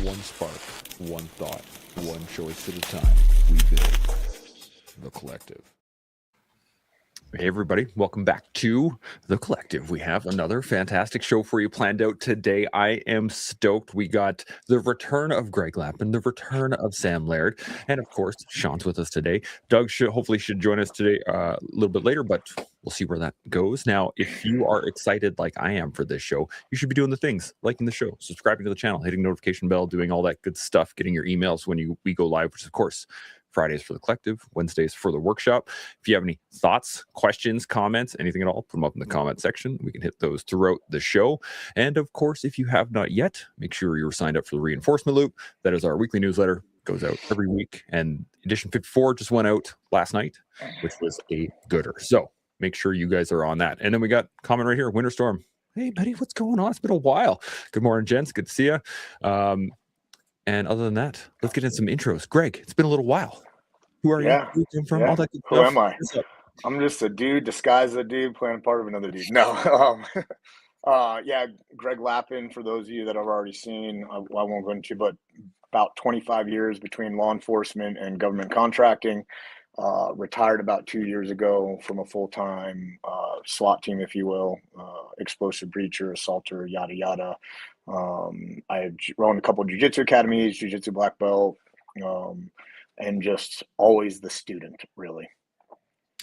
One spark, one thought, one choice at a time. We build the collective. Hey, everybody. Welcome back to The Collective. We have another fantastic show for you planned out today. I am stoked. We got the return of Greg Lapin, the return of Sam Laird, and of course, Shaun's with us today. Doug hopefully should join us today a little bit later, but we'll see where that goes. Now, if you are excited like I am for this show, you should be doing the things, liking the show, subscribing to the channel, hitting notification bell, doing all that good stuff, getting your emails when we go live, which is, of course, Fridays for the collective, Wednesdays for the workshop. If you have any thoughts, questions, comments, anything at all, put them up in the comment section. We can hit those throughout the show. And of course, if you have not yet, make sure you're signed up for the reinforcement loop. That is our weekly newsletter. Goes out every week. And edition 54 just went out last night, which was a gooder. So make sure you guys are on that. And then we got comment right here, Winter Storm. Hey, buddy, what's going on? It's been a while. Good morning, gents. Good to see you. And other than that, let's get in some intros. Greg, it's been a little while. Who are you? Where you come from? All that good stuff. Who am I? I'm just a dude disguised as a dude playing part of another dude. No. Greg Lapin, for those of you that have already seen, I won't go into, but about 25 years between law enforcement and government contracting. Retired about 2 years ago from a full-time SWAT team, if you will, explosive breacher, assaulter, yada, yada. I run a couple of jiu-jitsu academies, jiu-jitsu black belt, and just always the student, really.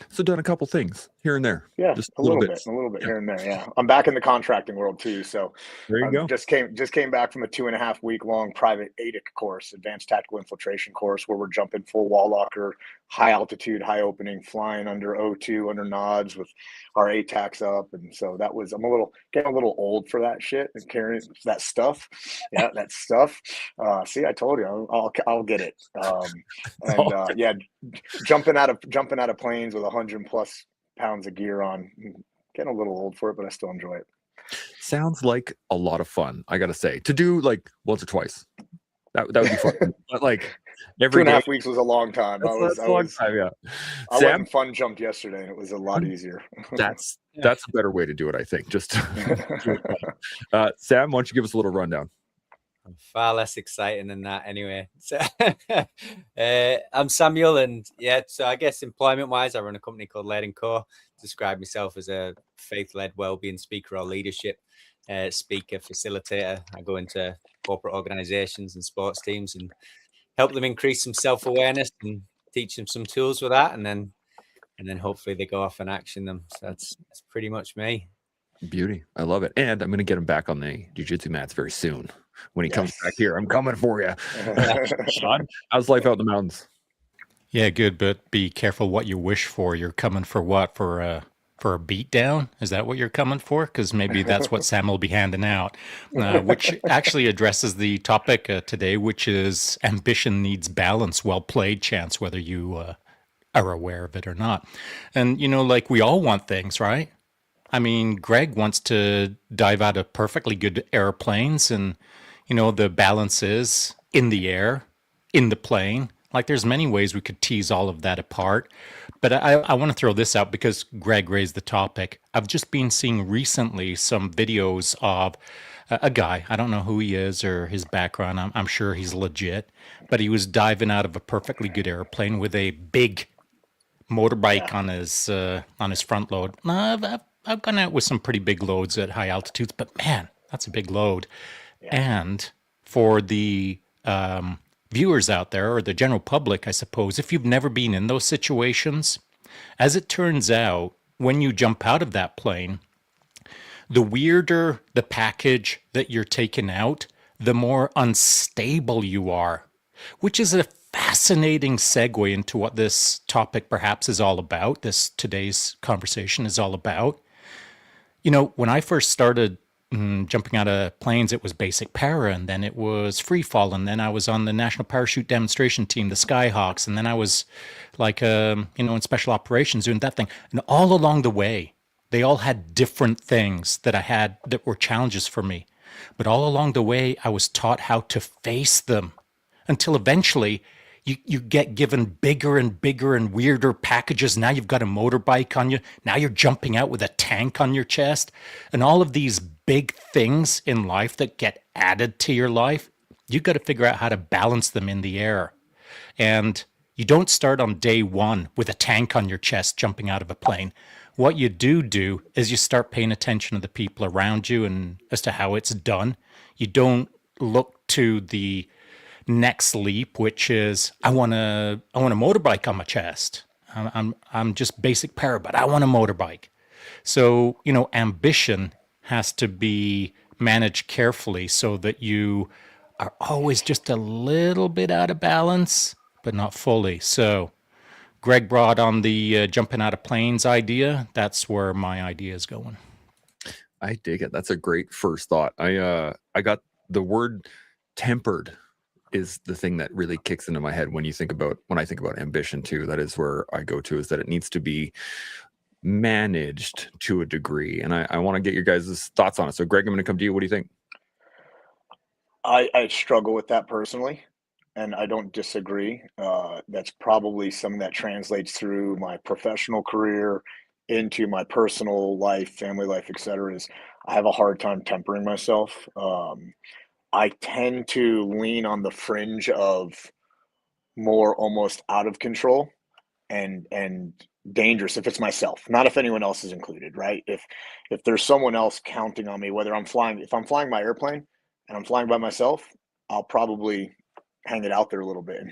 So done a couple things here and there. Yeah, just a little bit here and there. Yeah, I'm back in the contracting world too. So there you go. Just came back from a 2.5 week long private ADIC course, Advanced Tactical Infiltration course, where we're jumping full wall locker, high altitude, high opening, flying under O2, under nods with our ATACs up, and so that was getting a little old for that shit and carrying that stuff. Yeah, that stuff. See, I told you, I'll get it. Jumping out of planes with 100+ pounds of gear on, getting a little old for it, but I still enjoy it. Sounds like a lot of fun, I gotta say. To do like once or twice, that would be fun. But like every 2.5 weeks was a long time. That's a long time, yeah. I went and fun jumped yesterday, and it was a lot easier. That's a better way to do it, I think. Just Sam, why don't you give us a little rundown? I'm far less exciting than that anyway. So, I'm Samuel, and so I guess employment-wise, I run a company called Laird & Co. Describe myself as a faith-led well-being speaker or leadership speaker, facilitator. I go into corporate organizations and sports teams and help them increase some self-awareness and teach them some tools with that, and then hopefully they go off and action them. So that's pretty much me. Beauty. I love it. And I'm going to get him back on the jiu-jitsu mats very soon. When he comes back here, I'm coming for you. Shaun, how's life out in the mountains? Yeah, good, but be careful what you wish for. You're coming for what? For a beat down? Is that what you're coming for? Because maybe that's what Sam will be handing out, which actually addresses the topic today, which is ambition needs balance. Well played, Chance, whether you are aware of it or not. And, like we all want things, right? I mean, Greg wants to dive out of perfectly good airplanes, and the balance is in the air, in the plane. Like there's many ways we could tease all of that apart. But I want to throw this out because Greg raised the topic. I've just been seeing recently some videos of a guy. I don't know who he is or his background. I'm sure he's legit. But he was diving out of a perfectly good airplane with a big motorbike on his front load. I've gone out with some pretty big loads at high altitudes, but man, that's a big load. Yeah. And for the viewers out there, or the general public, I suppose, if you've never been in those situations, as it turns out, when you jump out of that plane, the weirder the package that you're taking out, the more unstable you are, which is a fascinating segue into what this topic perhaps is all about, today's conversation is all about. When I first started jumping out of planes, it was basic para, and then it was free fall, and then I was on the National Parachute Demonstration Team, the Skyhawks, and then I was like, in special operations doing that thing. And all along the way, they all had different things that I had that were challenges for me. But all along the way, I was taught how to face them until eventually you get given bigger and bigger and weirder packages. Now you've got a motorbike on you. Now you're jumping out with a tank on your chest. And all of these big things in life that get added to your life, you got to figure out how to balance them in the air. And you don't start on day one with a tank on your chest jumping out of a plane. What you do is you start paying attention to the people around you and as to how it's done. You don't look to the next leap, which is I want a motorbike on my chest. I'm just basic para, but I want a motorbike. So, ambition has to be managed carefully so that you are always just a little bit out of balance, but not fully. So Greg brought on the jumping out of planes idea. That's where my idea is going. I dig it. That's a great first thought. I got the word tempered is the thing that really kicks into my head when I think about ambition too. That is where I go to, is that it needs to be managed to a degree. And I want to get your guys' thoughts on it. So Greg, I'm going to come to you. What do you think? I struggle with that personally, and I don't disagree. That's probably something that translates through my professional career into my personal life, family life, etc. Is I have a hard time tempering myself. I tend to lean on the fringe of more almost out of control and dangerous if it's myself, not if anyone else is included, right? If there's someone else counting on me, if I'm flying my airplane and I'm flying by myself, I'll probably hang it out there a little bit.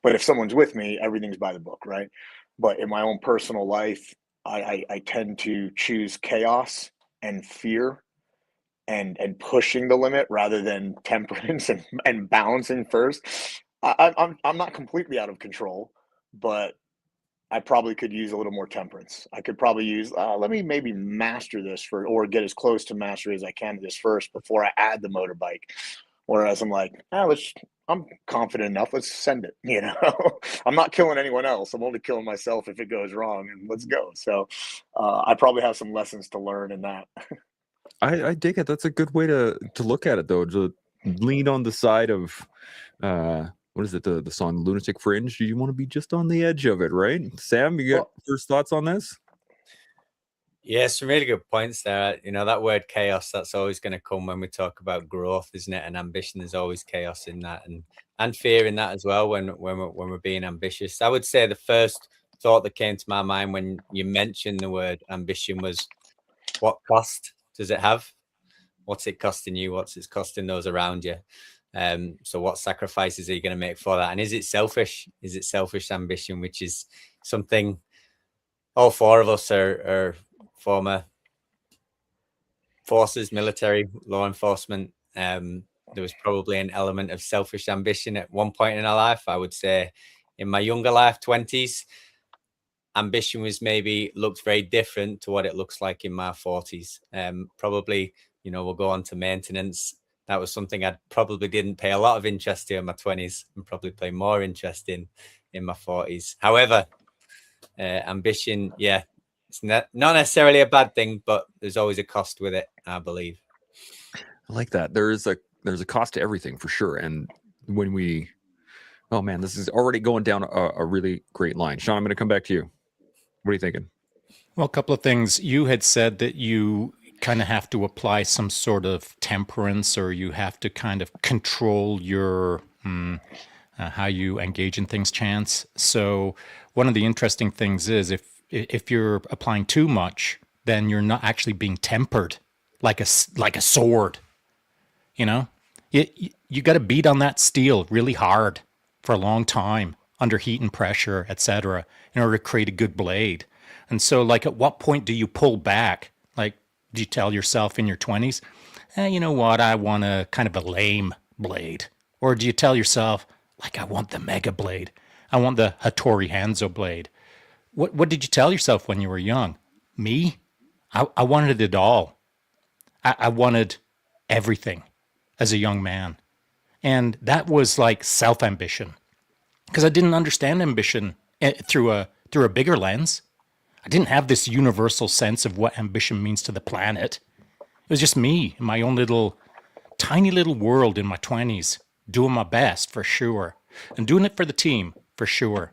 But if someone's with me, everything's by the book, right? But in my own personal life, I tend to choose chaos and fear and pushing the limit rather than temperance and balancing first. I'm not completely out of control, but I probably could use a little more temperance. I could probably use, let me maybe master this or get as close to mastery as I can to this first before I add the motorbike. Whereas I'm like, I'm confident enough. Let's send it. I'm not killing anyone else. I'm only killing myself if it goes wrong, and let's go. So I probably have some lessons to learn in that. I dig it. That's a good way to look at it, though. To lean on the side of, what is it? The song "Lunatic Fringe." You want to be just on the edge of it, right? Sam, you got first thoughts on this? Yeah, some really good points there. That word chaos, that's always going to come when we talk about growth, isn't it? And ambition, there's always chaos in that, and fear in that as well when we're being ambitious. I would say the first thought that came to my mind when you mentioned the word ambition was, what cost does it have? What's it costing you? What's it costing those around you? So what sacrifices are you going to make for that? And is it selfish? Is it selfish ambition, which is something all four of us are former forces, military, law enforcement. There was probably an element of selfish ambition at one point in our life. I would say in my younger life, 20s, ambition was maybe looked very different to what it looks like in my 40s. Probably, we'll go on to maintenance. That was something I probably didn't pay a lot of interest to in my 20s and probably pay more interest in my 40s. However, ambition, yeah, it's not necessarily a bad thing, but there's always a cost with it, I believe. I like that. There's a cost to everything for sure. And when oh man, this is already going down a really great line. Shaun, I'm going to come back to you. What are you thinking? Well, a couple of things. You had said that you kind of have to apply some sort of temperance, or you have to kind of control your how you engage in things, Chance. So one of the interesting things is if you're applying too much, then you're not actually being tempered like a sword. You got to beat on that steel really hard for a long time under heat and pressure, etc., in order to create a good blade. And so, like, at what point do you pull back? Like, do you tell yourself in your 20s, you know what, I want a kind of a lame blade? Or do you tell yourself, like, I want the mega blade. I want the Hattori Hanzo blade. What did you tell yourself when you were young? Me? I wanted it all. I wanted everything as a young man. And that was like self-ambition, because I didn't understand ambition through a bigger lens. I didn't have this universal sense of what ambition means to the planet. It was just me in my own tiny little world in my 20s, doing my best for sure, and doing it for the team for sure.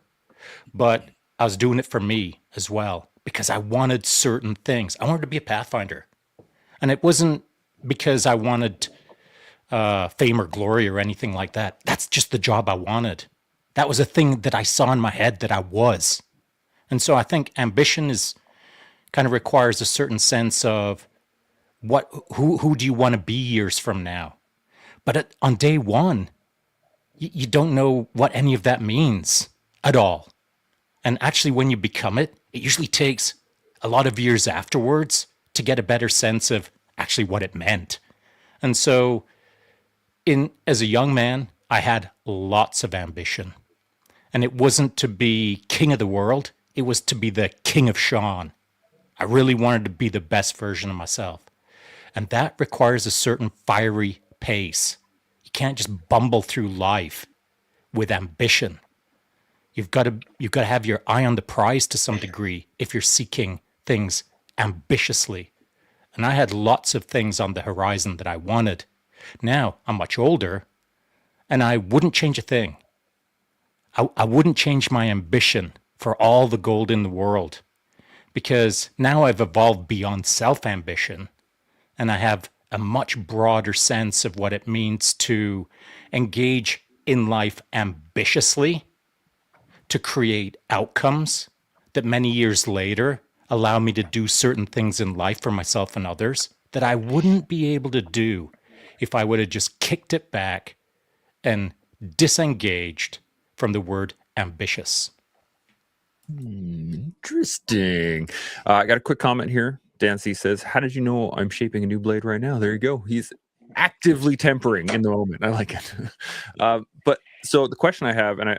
But I was doing it for me as well, because I wanted certain things. I wanted to be a Pathfinder. And it wasn't because I wanted fame or glory or anything like that. That's just the job I wanted. That was a thing that I saw in my head that I was. And so I think ambition is kind of requires a certain sense of who do you want to be years from now? But on day one, you don't know what any of that means at all. And actually, when you become it, it usually takes a lot of years afterwards to get a better sense of actually what it meant. And so, as a young man, I had lots of ambition. And it wasn't to be king of the world, it was to be the king of Shaun. I really wanted to be the best version of myself. And that requires a certain fiery pace. You can't just bumble through life with ambition. You've got to have your eye on the prize to some degree if you're seeking things ambitiously. And I had lots of things on the horizon that I wanted. Now I'm much older, and I wouldn't change a thing. I wouldn't change my ambition for all the gold in the world, because now I've evolved beyond self-ambition, and I have a much broader sense of what it means to engage in life ambitiously, to create outcomes that many years later allow me to do certain things in life for myself and others that I wouldn't be able to do if I would have just kicked it back and disengaged from the word ambitious. Interesting. I got a quick comment here. Dan C says, how did you know I'm shaping a new blade right now? There you go. He's actively tempering in the moment. I like it. But so the question I have, and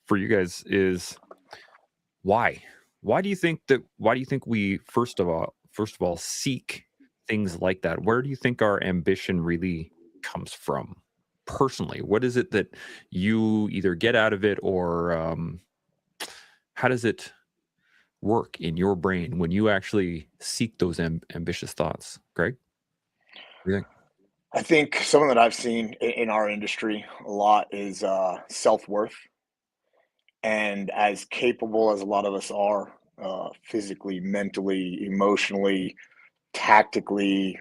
for you guys, is why? Why do you think we first of all seek things like that? Where do you think our ambition really comes from? Personally, what is it that you either get out of it, or how does it work in your brain when you actually seek those ambitious thoughts? Greg, what do you think? I think something that I've seen in our industry a lot is self-worth. And as capable as a lot of us are, physically, mentally, emotionally, tactically,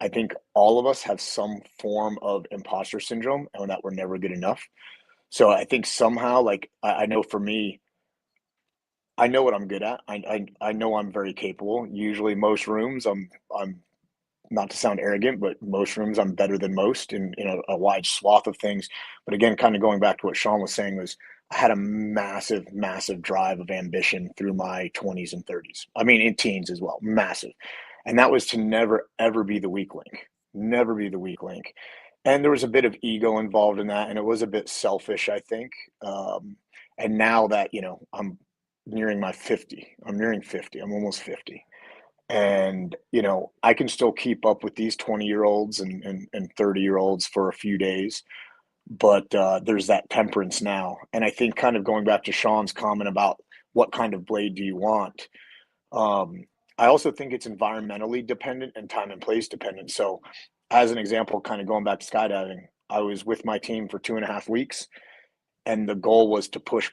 I think all of us have some form of imposter syndrome and that we're never good enough. So I think somehow, like, I know for me, I know what I'm good at. I know I'm very capable. Usually, most rooms, I'm not to sound arrogant, but most rooms I'm better than most in a wide swath of things. But again, kind of going back to what Shaun was saying, was I had a massive, massive drive of ambition through my 20s and 30s. I mean, in teens as well, massive. And that was to never, ever be the weak link, never be the weak link. And there was a bit of ego involved in that, and it was a bit selfish, I think. And now that, I'm nearing 50, I'm almost 50. And, I can still keep up with these 20-year-olds and 30-year-olds for a few days, but there's that temperance now. And I think, kind of going back to Shaun's comment about what kind of blade do you want, I also think it's environmentally dependent and time and place dependent. So as an example, kind of going back to skydiving, I was with my team for 2.5 weeks, and the goal was to push.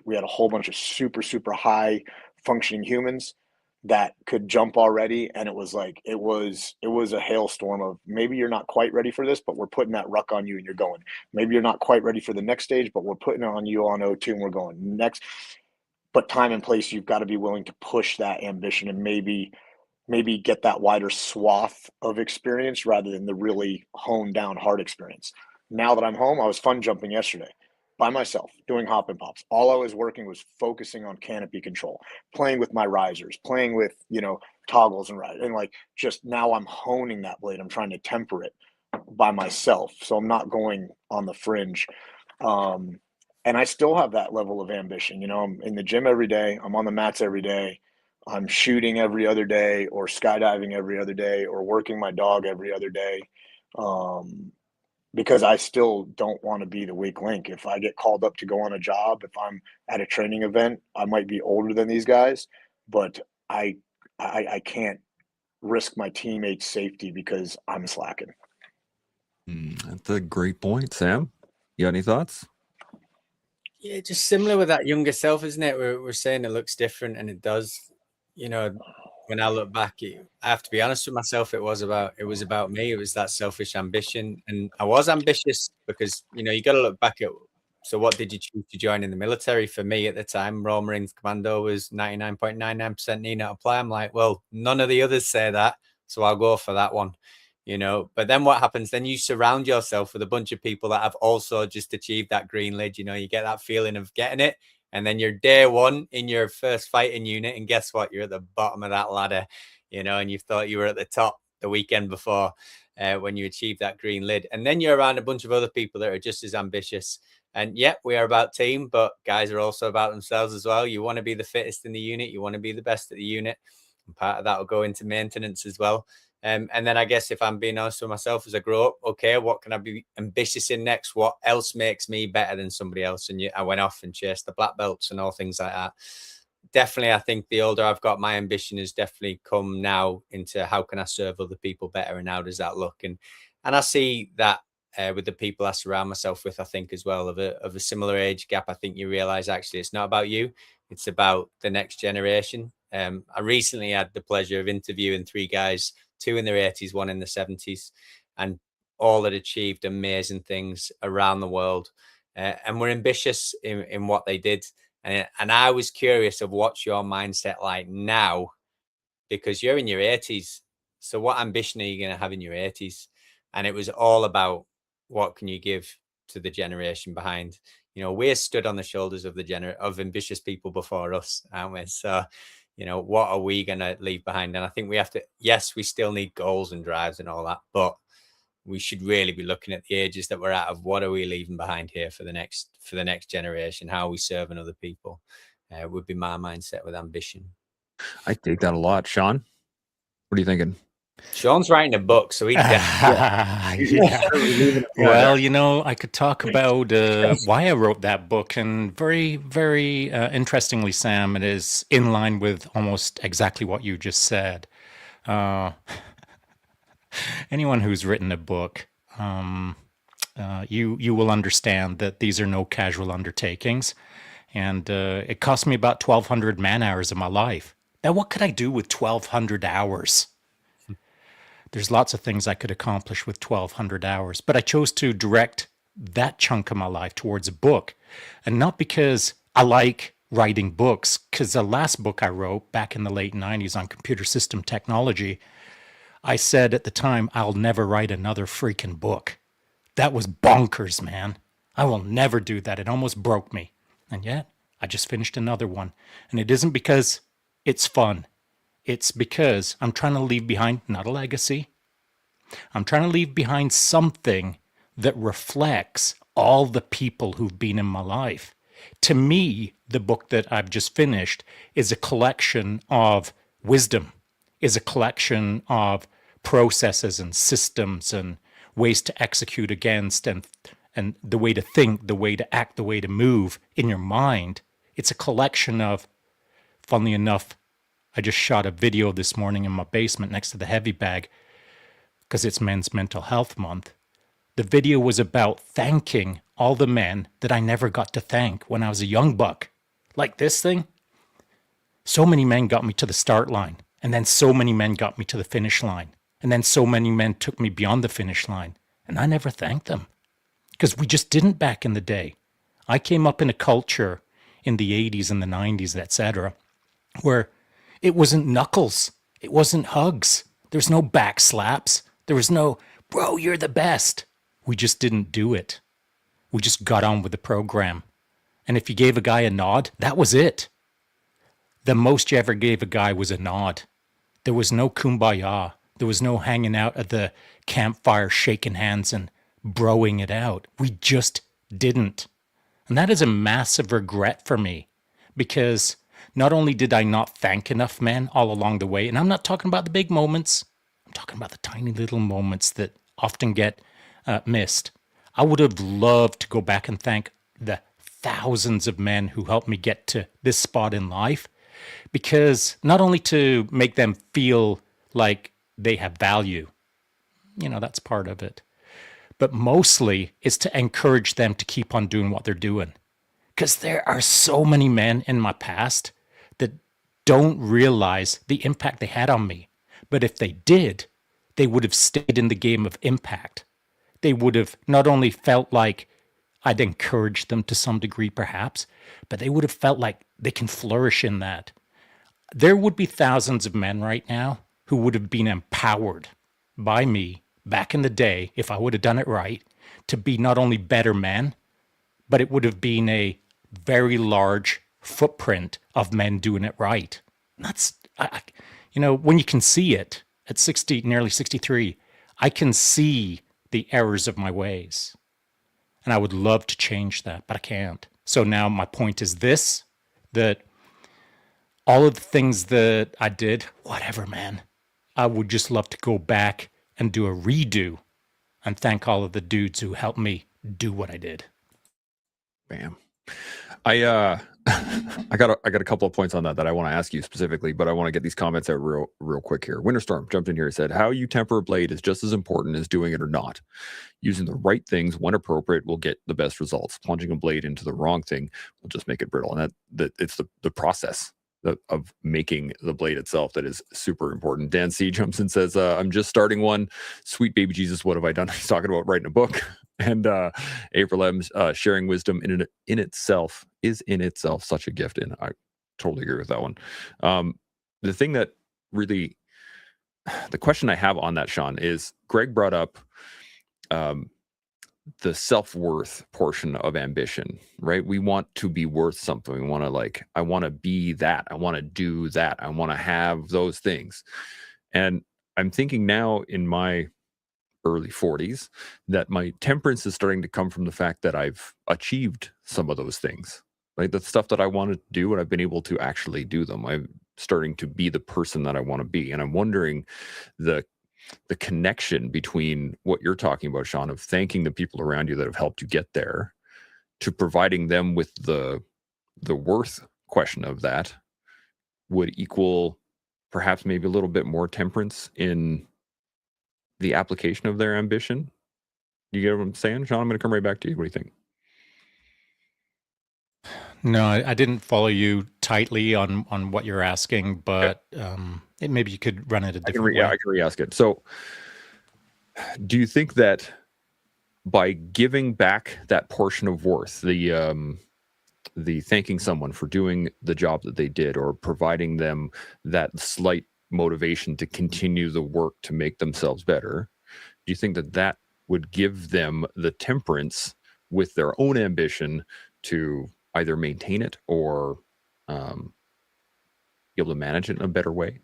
We had a whole bunch of super, super high functioning humans that could jump already, and it was a hailstorm of, maybe you're not quite ready for this, but we're putting that ruck on you and you're going. Maybe you're not quite ready for the next stage, but we're putting it on you on O2 and we're going next. But time and place, you've got to be willing to push that ambition and maybe get that wider swath of experience rather than the really honed down hard experience. Now that I'm home, I was fun jumping yesterday by myself, doing hop and pops. All I was working was focusing on canopy control, playing with my risers, playing with, toggles and rise. And just now I'm honing that blade. I'm trying to temper it by myself. So I'm not going on the fringe. And I still have that level of ambition. I'm in the gym every day. I'm on the mats every day. I'm shooting every other day, or skydiving every other day, or working my dog every other day. Because I still don't want to be the weak link. If I get called up to go on a job, if I'm at a training event, I might be older than these guys, but I can't risk my teammates' safety because I'm slacking. That's a great point, Sam. You got any thoughts? Yeah, just similar with that younger self, isn't it? We're saying it looks different, and it does. when I look back, I have to be honest with myself. It was about me. It was that selfish ambition, and I was ambitious because you got to look back at. So, what did you choose to join in the military? For me at the time, Royal Marines Commando was 99.99% need not apply. I'm like, well, none of the others say that, so I'll go for that one. But then what happens? Then you surround yourself with a bunch of people that have also just achieved that green lid. You get that feeling of getting it. And then you're day one in your first fighting unit. And guess what? You're at the bottom of that ladder, and you thought you were at the top the weekend before when you achieved that green lid. And then you're around a bunch of other people that are just as ambitious. And yeah, we are about team, but guys are also about themselves as well. You want to be the fittest in the unit. You want to be the best at the unit. And part of that will go into maintenance as well. And then I guess if I'm being honest with myself as I grow up, okay, what can I be ambitious in next? What else makes me better than somebody else? And I went off and chased the black belts and all things like that. Definitely, I think the older I've got, my ambition has definitely come now into how can I serve other people better, and how does that look? And I see that with the people I surround myself with, I think as well of a similar age gap. I think you realize actually it's not about you, it's about the next generation. I recently had the pleasure of interviewing 3 guys, 2 in their 80s, 1 in the 70s, and all had achieved amazing things around the world, and were ambitious in what they did. And I was curious of what's your mindset like now, because you're in your 80s. So what ambition are you going to have in your 80s? And it was all about what can you give to the generation behind. We're stood on the shoulders of of ambitious people before us, aren't we? So, what are we going to leave behind? And I think we have to, yes, we still need goals and drives and all that, but we should really be looking at the ages that we're at of what are we leaving behind here for the next generation? How are we serving other people? Would be my mindset with ambition. I take that a lot. Shaun, what are you thinking? Shaun's writing a book, so he Yeah. Well, I could talk about why I wrote that book, and very, very interestingly, Sam, it is in line with almost exactly what you just said. Anyone who's written a book, you will understand that these are no casual undertakings, and it cost me about 1,200 man hours of my life. Now, what could I do with 1,200 hours? There's lots of things I could accomplish with 1,200 hours, but I chose to direct that chunk of my life towards a book, and not because I like writing books, because the last book I wrote back in the late 90s on computer system technology, I said at the time, I'll never write another freaking book. That was bonkers, man. I will never do that. It almost broke me. And yet, I just finished another one. And it isn't because it's fun. It's because I'm trying to leave behind, not a legacy. I'm trying to leave behind something that reflects all the people who've been in my life. To me, the book that I've just finished is a collection of wisdom, is a collection of processes and systems and ways to execute against, and the way to think, the way to act, the way to move in your mind. It's a collection of, funnily enough, I just shot a video this morning in my basement next to the heavy bag because it's Men's Mental Health Month. The video was about thanking all the men that I never got to thank when I was a young buck. Like this thing. So many men got me to the start line, and then so many men got me to the finish line, and then so many men took me beyond the finish line, and I never thanked them because we just didn't back in the day. I came up in a culture in the 80s and the 90s, etc., where it wasn't knuckles. It wasn't hugs. There's no back slaps. There was no, bro, you're the best. We just didn't do it. We just got on with the program. And if you gave a guy a nod, that was it. The most you ever gave a guy was a nod. There was no kumbaya. There was no hanging out at the campfire, shaking hands and broing it out. We just didn't. And that is a massive regret for me, because not only did I not thank enough men all along the way, and I'm not talking about the big moments, I'm talking about the tiny little moments that often get missed. I would have loved to go back and thank the thousands of men who helped me get to this spot in life, because not only to make them feel like they have value, that's part of it, but mostly it's to encourage them to keep on doing what they're doing. Because there are so many men in my past that don't realize the impact they had on me. But if they did, they would have stayed in the game of impact. They would have not only felt like I'd encouraged them to some degree, perhaps, but they would have felt like they can flourish in that. There would be thousands of men right now who would have been empowered by me back in the day, if I would have done it right, to be not only better men, but it would have been a very large footprint of men doing it right. And that's, when you can see it at 60, nearly 63, I can see the errors of my ways. And I would love to change that, but I can't. So now my point is this, that all of the things that I did, whatever, man, I would just love to go back and do a redo and thank all of the dudes who helped me do what I did. Bam. I got a couple of points on that I want to ask you specifically, but I want to get these comments out real quick here. Winterstorm jumped in here and said, how you temper a blade is just as important as doing it or not. Using the right things when appropriate will get the best results. Plunging a blade into the wrong thing will just make it brittle. And that it's the process of making the blade itself that is super important. Dan C jumps and says, I'm just starting one. Sweet baby Jesus, what have I done? He's talking about writing a book. And April M's sharing wisdom in itself is in itself such a gift. And I totally agree with that one. The thing that really, the question I have on that, Shaun, is Greg brought up the self-worth portion of ambition, right? We want to be worth something. We want to I want to be that. I want to do that. I want to have those things. And I'm thinking now in my early 40s that my temperance is starting to come from the fact that I've achieved some of those things, right? The stuff that I wanted to do and I've been able to actually do them. I'm starting to be the person that I want to be. And I'm wondering the connection between what you're talking about, Shaun, of thanking the people around you that have helped you get there, to providing them with the worth question of that would equal perhaps maybe a little bit more temperance in the application of their ambition. You get what I'm saying, Shaun? I'm going to come right back to you. What do you think? No, I didn't follow you tightly on what you're asking, but maybe you could run it a different way. I can re-ask it. So do you think that by giving back that portion of worth, the thanking someone for doing the job that they did, or providing them that slight motivation to continue the work to make themselves better, do you think that would give them the temperance with their own ambition to either maintain it or be able to manage it in a better way?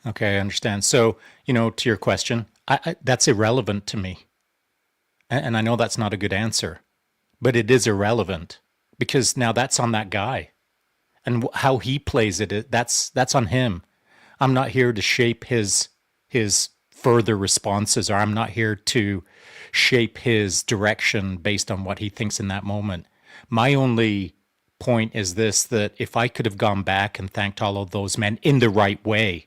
Okay, I understand. So, to your question, that's irrelevant to me. And I know that's not a good answer, but it is irrelevant because now that's on that guy. And how he plays it, that's on him. I'm not here to shape his further responses, or I'm not here to shape his direction based on what he thinks in that moment. My only point is this, that if I could have gone back and thanked all of those men in the right way,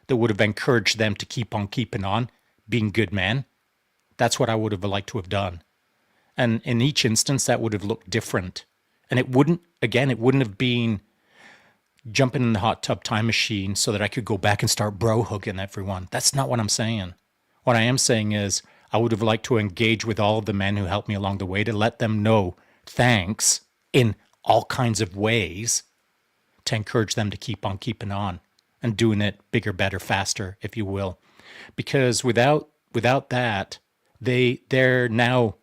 that would have encouraged them to keep on keeping on, being good men, that's what I would have liked to have done. And in each instance, that would have looked different. And it wouldn't have been jumping in the hot tub time machine so that I could go back and start bro hugging everyone. That's not what I'm saying. What I am saying is I would have liked to engage with all of the men who helped me along the way, to let them know thanks in all kinds of ways, to encourage them to keep on keeping on and doing it bigger, better, faster, if you will. Because without that, they're now,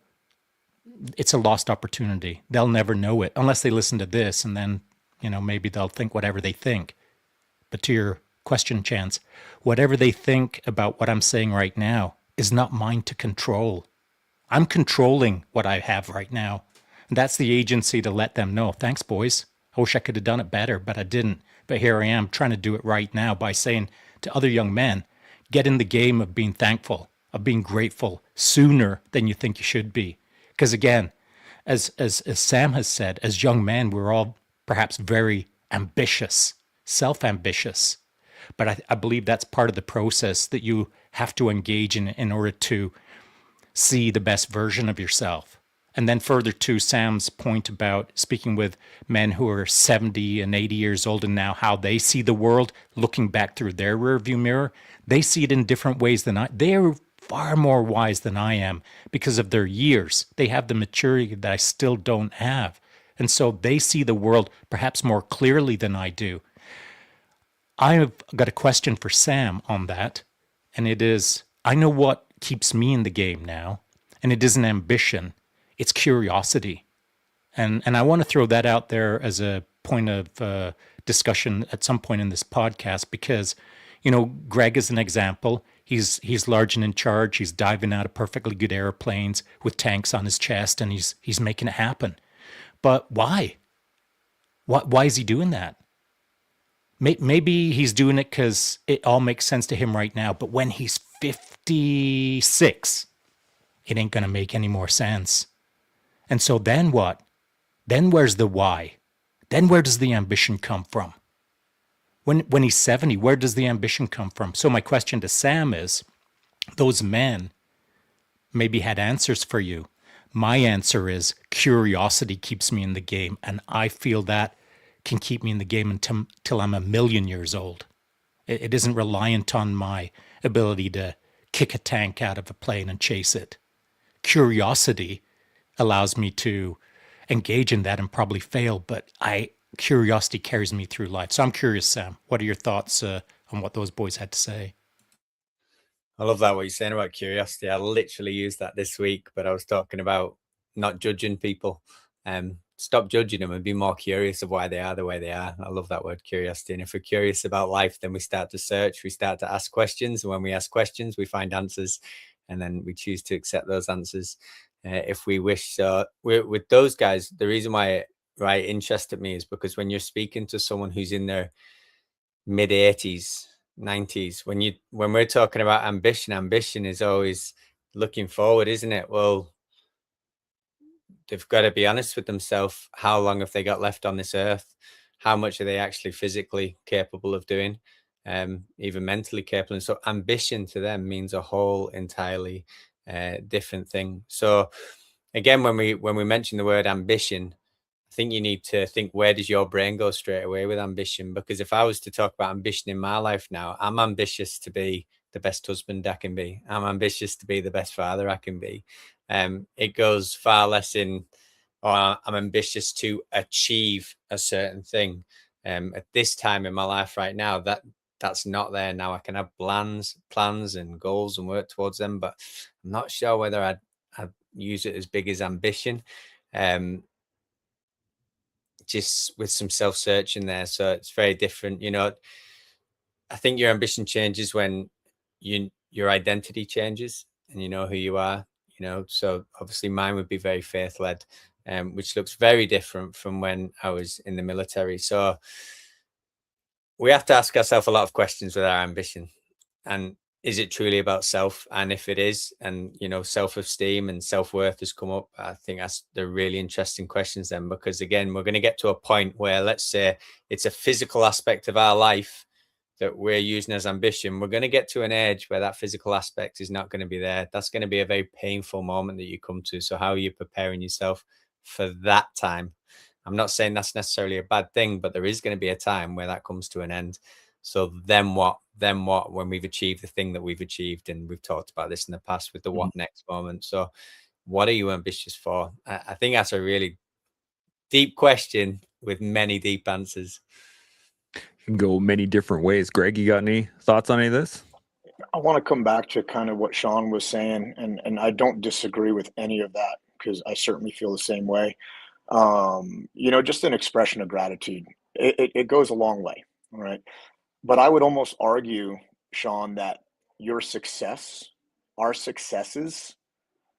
it's a lost opportunity. They'll never know it unless they listen to this, and then maybe they'll think whatever they think. But to your question, Chance, whatever they think about what I'm saying right now is not mine to control. I'm controlling what I have right now. And that's the agency to let them know, thanks, boys. I wish I could have done it better, but I didn't. But here I am trying to do it right now by saying to other young men, get in the game of being thankful, of being grateful sooner than you think you should be. Because again, as Sam has said, as young men, we're all perhaps very ambitious, self-ambitious. But I believe that's part of the process that you have to engage in order to see the best version of yourself. And then further to Sam's point about speaking with men who are 70 and 80 years old and now how they see the world, looking back through their rearview mirror, they see it in different ways than I. They're far more wise than I am because of their years. They have the maturity that I still don't have. And so they see the world perhaps more clearly than I do. I've got a question for Sam on that. And it is, I know what keeps me in the game now, and it isn't ambition, it's curiosity. And I want to throw that out there as a point of discussion at some point in this podcast, because, you know, Greg is an example. He's large and in charge. He's diving out of perfectly good airplanes with tanks on his chest, and he's making it happen. But why? Why is he doing that? Maybe he's doing it because it all makes sense to him right now. But when he's 56, it ain't going to make any more sense. And so then what? Then where's the why? Then where does the ambition come from? When he's 70, where does the ambition come from? So my question to Sam is, those men maybe had answers for you. My answer is curiosity keeps me in the game, and I feel that can keep me in the game until I'm 1,000,000 years old. It isn't reliant on my ability to kick a tank out of a plane and chase it. Curiosity allows me to engage in that and probably fail, but curiosity carries me through life. So I'm curious, Sam, what are your thoughts on what those boys had to say? I love that, what you're saying about curiosity. I literally used that this week, but I was talking about not judging people. Stop judging them and be more curious of why they are the way they are. I love that word, curiosity. And if we're curious about life, then we start to search, we start to ask questions. And when we ask questions, we find answers, and then we choose to accept those answers if we wish. So with those guys, the reason why it interested me is because when you're speaking to someone who's in their mid 80s, 90s, when we're talking about ambition is always looking forward, isn't it? Well, they've got to be honest with themselves. How long have they got left on this earth? How much are they actually physically capable of doing, even mentally capable? And so ambition to them means a whole entirely different thing. So again, when we mention the word ambition, I think you need to think, where does your brain go straight away with ambition? Because if I was to talk about ambition in my life now, I'm ambitious to be the best husband I can be. I'm ambitious to be the best father I can be. It goes far less in, I'm ambitious to achieve a certain thing. At this time in my life right now, that's not there now. I can have plans and goals and work towards them, but I'm not sure whether I'd use it as big as ambition. Just with some self-searching there. So it's very different. You know, I think your ambition changes when your identity changes and you know who you are, you know. So obviously mine would be very faith-led, which looks very different from when I was in the military. So we have to ask ourselves a lot of questions with our ambition. And is it truly about self? And if it is, and, you know, self-esteem and self-worth has come up, I think they're really interesting questions then, because again, we're going to get to a point where, let's say it's a physical aspect of our life that we're using as ambition. We're going to get to an age where that physical aspect is not going to be there. That's going to be a very painful moment that you come to. So how are you preparing yourself for that time? I'm not saying that's necessarily a bad thing, but there is going to be a time where that comes to an end. So then what? When we've achieved the thing that we've achieved, and we've talked about this in the past with the what next moment. So what are you ambitious for? I think that's a really deep question with many deep answers. You can go many different ways. Greg, you got any thoughts on any of this? I want to come back to kind of what Shaun was saying, and I don't disagree with any of that, because I certainly feel the same way. You know, just an expression of gratitude. It goes a long way, all right? But I would almost argue, Shaun, that your success, our successes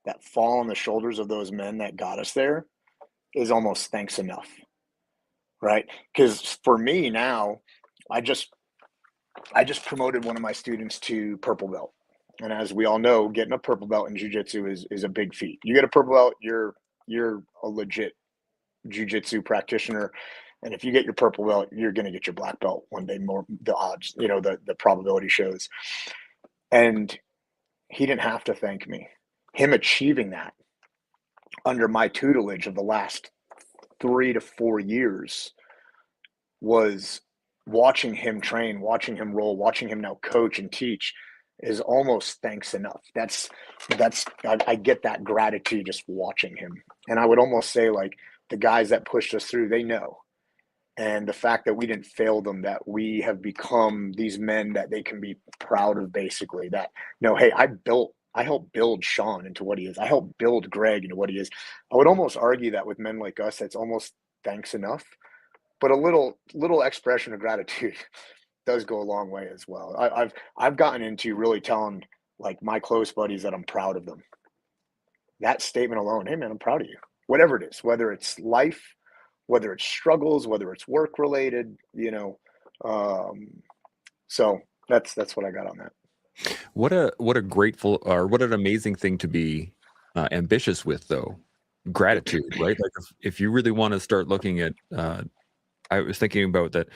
that fall on the shoulders of those men that got us there, is almost thanks enough, right? Because for me now, I just promoted one of my students to purple belt. And as we all know, getting a purple belt in jiu-jitsu is a big feat. You get a purple belt, you're a legit jiu-jitsu practitioner. And if you get your purple belt, you're going to get your black belt one day. More the odds, you know, the probability shows. And he didn't have to thank me. Him achieving that under my tutelage of the last 3 to 4 years was watching him train, watching him roll, watching him now coach and teach is almost thanks enough. I get that gratitude just watching him. And I would almost say, like, the guys that pushed us through, they know. And the fact that we didn't fail them, that we have become these men that they can be proud of, basically, that, no, hey, I helped build Shaun into what he is. I helped build Greg into what he is. I would almost argue that with men like us, that's almost thanks enough. But a little expression of gratitude does go a long way as well. I've gotten into really telling, like, my close buddies that I'm proud of them. That statement alone, hey man, I'm proud of you. Whatever it is, whether it's life, whether it's struggles, whether it's work related, so that's what I got on that. What a grateful, or what an amazing thing to be ambitious with, though. Gratitude, right? Like, if you really want to start looking at, I was thinking about that,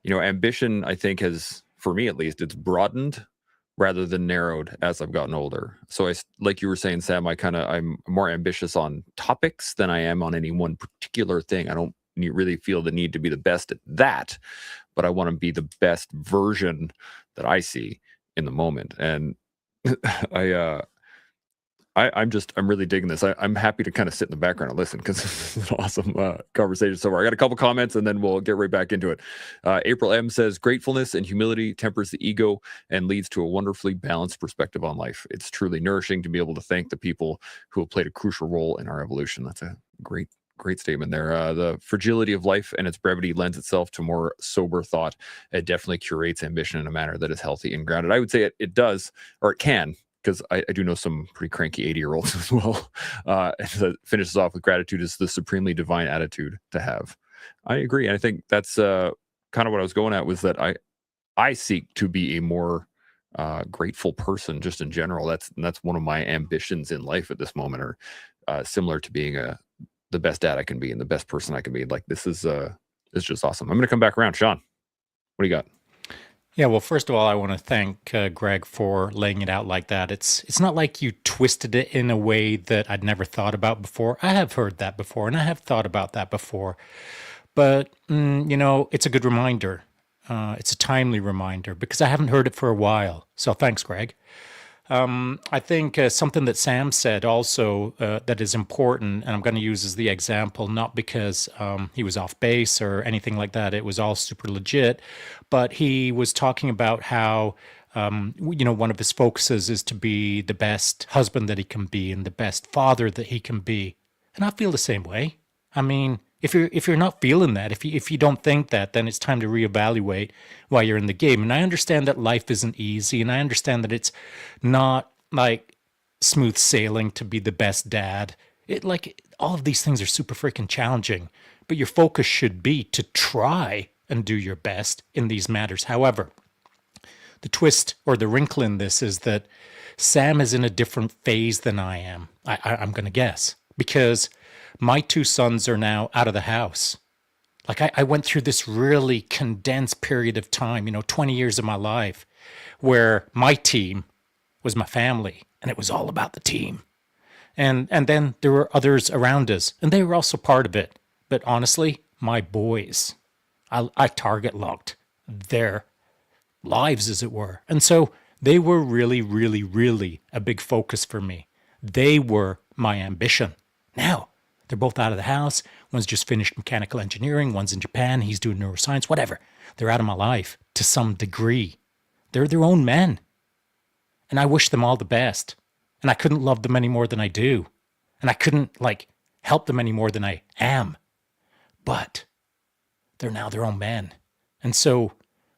ambition, I think, has, for me at least, it's broadened rather than narrowed as I've gotten older. So like you were saying, Sam, I'm more ambitious on topics than I am on any one particular thing. I don't really feel the need to be the best at that, but I want to be the best version that I see in the moment. And I'm really digging this. I'm happy to kind of sit in the background and listen, because it's an awesome conversation so far. I got a couple comments and then we'll get right back into it. April M says, gratefulness and humility tempers the ego and leads to a wonderfully balanced perspective on life. It's truly nourishing to be able to thank the people who have played a crucial role in our evolution. That's a great statement there. The fragility of life and its brevity lends itself to more sober thought. It definitely curates ambition in a manner that is healthy and grounded. I would say it does, or it can, because I do know some pretty cranky 80-year-olds as well. And that finishes off with, gratitude is the supremely divine attitude to have. I agree. And I think that's kind of what I was going at, was that I seek to be a more grateful person just in general. That's one of my ambitions in life at this moment, or similar to being the best dad I can be and the best person I can be. Like, this is just awesome. I'm going to come back around. Shaun, what do you got? Yeah, well, first of all, I want to thank Greg for laying it out like that. It's not like you twisted it in a way that I'd never thought about before. I have heard that before, and I have thought about that before. But, it's a good reminder. It's a timely reminder, because I haven't heard it for a while. So thanks, Greg. I think something that Sam said also that is important, and I'm going to use as the example, not because he was off base or anything like that. It was all super legit. But he was talking about how, one of his focuses is to be the best husband that he can be and the best father that he can be. And I feel the same way. I mean, if you're not feeling that, if you don't think that, then it's time to reevaluate while you're in the game. And I understand that life isn't easy, and I understand that it's not like smooth sailing to be the best dad. All of these things are super freaking challenging, but your focus should be to try and do your best in these matters. However, the twist or the wrinkle in this is that Sam is in a different phase than I am. I'm going to guess, because my two sons are now out of the house. Like, I went through this really condensed period of time, 20 years of my life, where my team was my family, and it was all about the team. And then there were others around us, and they were also part of it. But honestly, my boys, I target locked their lives, as it were. And so they were really, really, really a big focus for me. They were my ambition. Now, they're both out of the house. One's just finished mechanical engineering. One's in Japan. He's doing neuroscience, whatever. They're out of my life to some degree. They're their own men. And I wish them all the best. And I couldn't love them any more than I do. And I couldn't, help them any more than I am. But they're now their own men. And so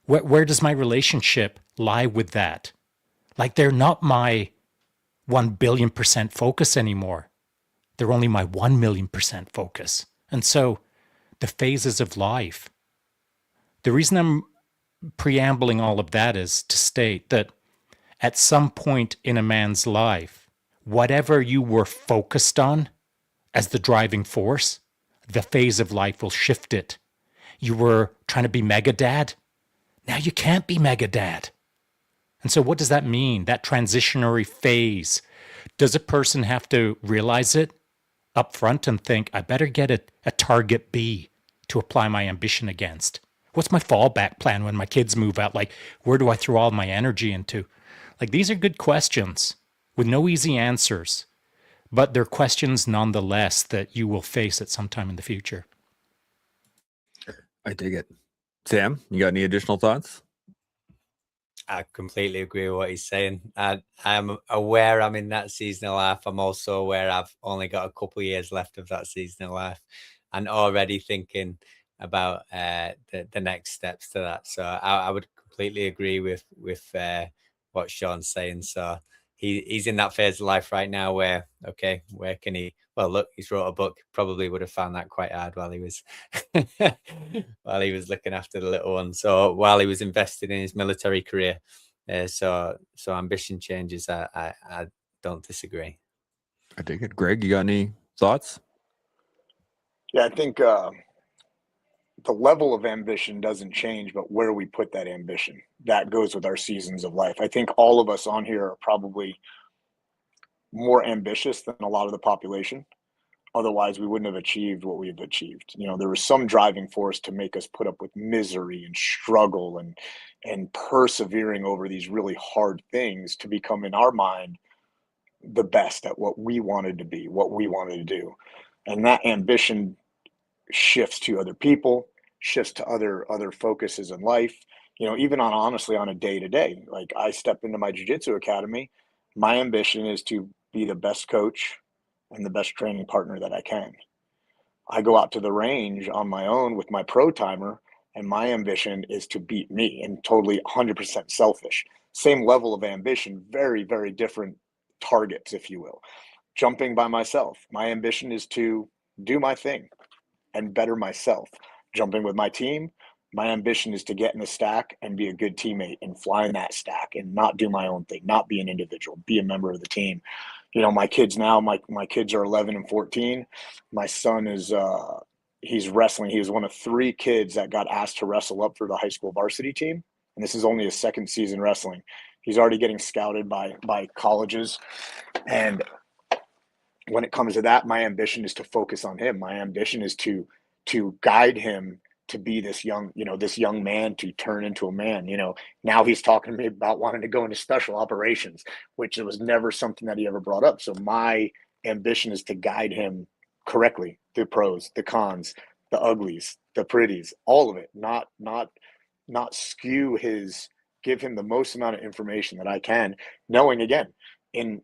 where does my relationship lie with that? They're not my 1 billion% focus anymore. They're only my 1 million% focus. And so the phases of life, the reason I'm preambling all of that is to state that at some point in a man's life, whatever you were focused on as the driving force, the phase of life will shift it. You were trying to be mega dad. Now you can't be mega dad. And so what does that mean? That transitionary phase. Does a person have to realize it up front and think, I better get a target B to apply my ambition against. What's my fallback plan when my kids move out? Like, where do I throw all my energy into? Like, these are good questions with no easy answers, but they're questions nonetheless that you will face at some time in the future. I dig it. Sam, you got any additional thoughts? I completely agree with what he's saying. I'm aware I'm in that season of life. I'm also aware I've only got a couple of years left of that season of life, and already thinking about the next steps to that. So I would completely agree with what Shaun's saying. So he's in that phase of life right now where, okay, where can he? Well, look, he's wrote a book. Probably would have found that quite hard while he was while he was looking after the little one. So while he was invested in his military career, so ambition changes. I don't disagree. I dig it. Greg, you got any thoughts? Yeah, I think the level of ambition doesn't change, but where we put that ambition, that goes with our seasons of life. I think all of us on here are probably more ambitious than a lot of the population. Otherwise, we wouldn't have achieved what we've achieved. You know, there was some driving force to make us put up with misery and struggle and persevering over these really hard things to become, in our mind, the best at what we wanted to be, what we wanted to do. And that ambition shifts to other people, shifts to other focuses in life. You know, even on honestly on a day to day, like I step into my jiu-jitsu academy, my ambition is to be the best coach and the best training partner that I can. I go out to the range on my own with my pro timer, and my ambition is to beat me, and totally 100% selfish. Same level of ambition, very, very different targets, if you will. Jumping by myself, my ambition is to do my thing and better myself. Jumping with my team, my ambition is to get in the stack and be a good teammate and fly in that stack and not do my own thing, not be an individual, be a member of the team. You know, my kids now, my kids are 11 and 14. My son is, he's wrestling. He was one of 3 kids that got asked to wrestle up for the high school varsity team. And this is only his second season wrestling. He's already getting scouted by colleges. And when it comes to that, my ambition is to focus on him. My ambition is to guide him to be this young man to turn into a man. You know, now he's talking to me about wanting to go into special operations, which was never something that he ever brought up. So my ambition is to guide him correctly, the pros, the cons, the uglies, the pretties, all of it, not skew his, give him the most amount of information that I can, knowing again, in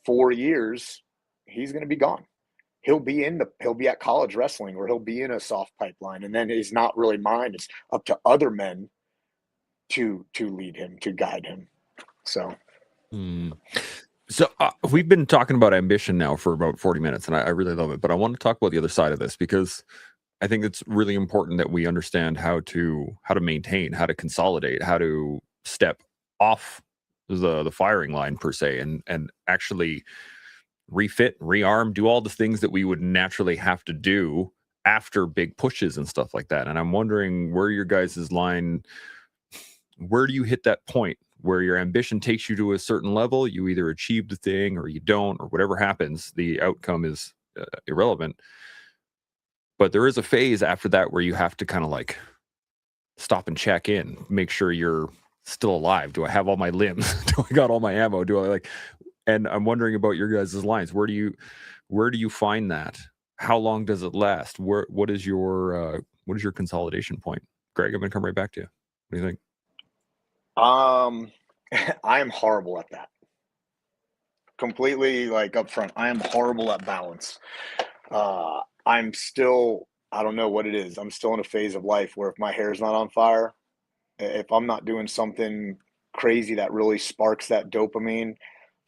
4 years, he's going to be gone. He'll be at college wrestling, or he'll be in a soft pipeline, and then it's not really mine. It's up to other men to lead him, to guide him. So, So we've been talking about ambition now for about 40 minutes, and I really love it. But I want to talk about the other side of this, because I think it's really important that we understand how to maintain, how to consolidate, how to step off the firing line per se, and actually refit, rearm, do all the things that we would naturally have to do after big pushes and stuff like that. And I'm wondering where your guys' line, where do you hit that point where your ambition takes you to a certain level, you either achieve the thing or you don't, or whatever happens, the outcome is irrelevant. But there is a phase after that where you have to kind of like stop and check in, make sure you're still alive. Do I have all my limbs? Do I got all my ammo? Do I like? And I'm wondering about your guys' lines. Where do you find that? How long does it last? What is your consolidation point? Greg, I'm gonna come right back to you. What do you think? I am horrible at that. Completely like upfront, I am horrible at balance. I'm still, I don't know what it is. I'm still in a phase of life where if my hair's not on fire, if I'm not doing something crazy that really sparks that dopamine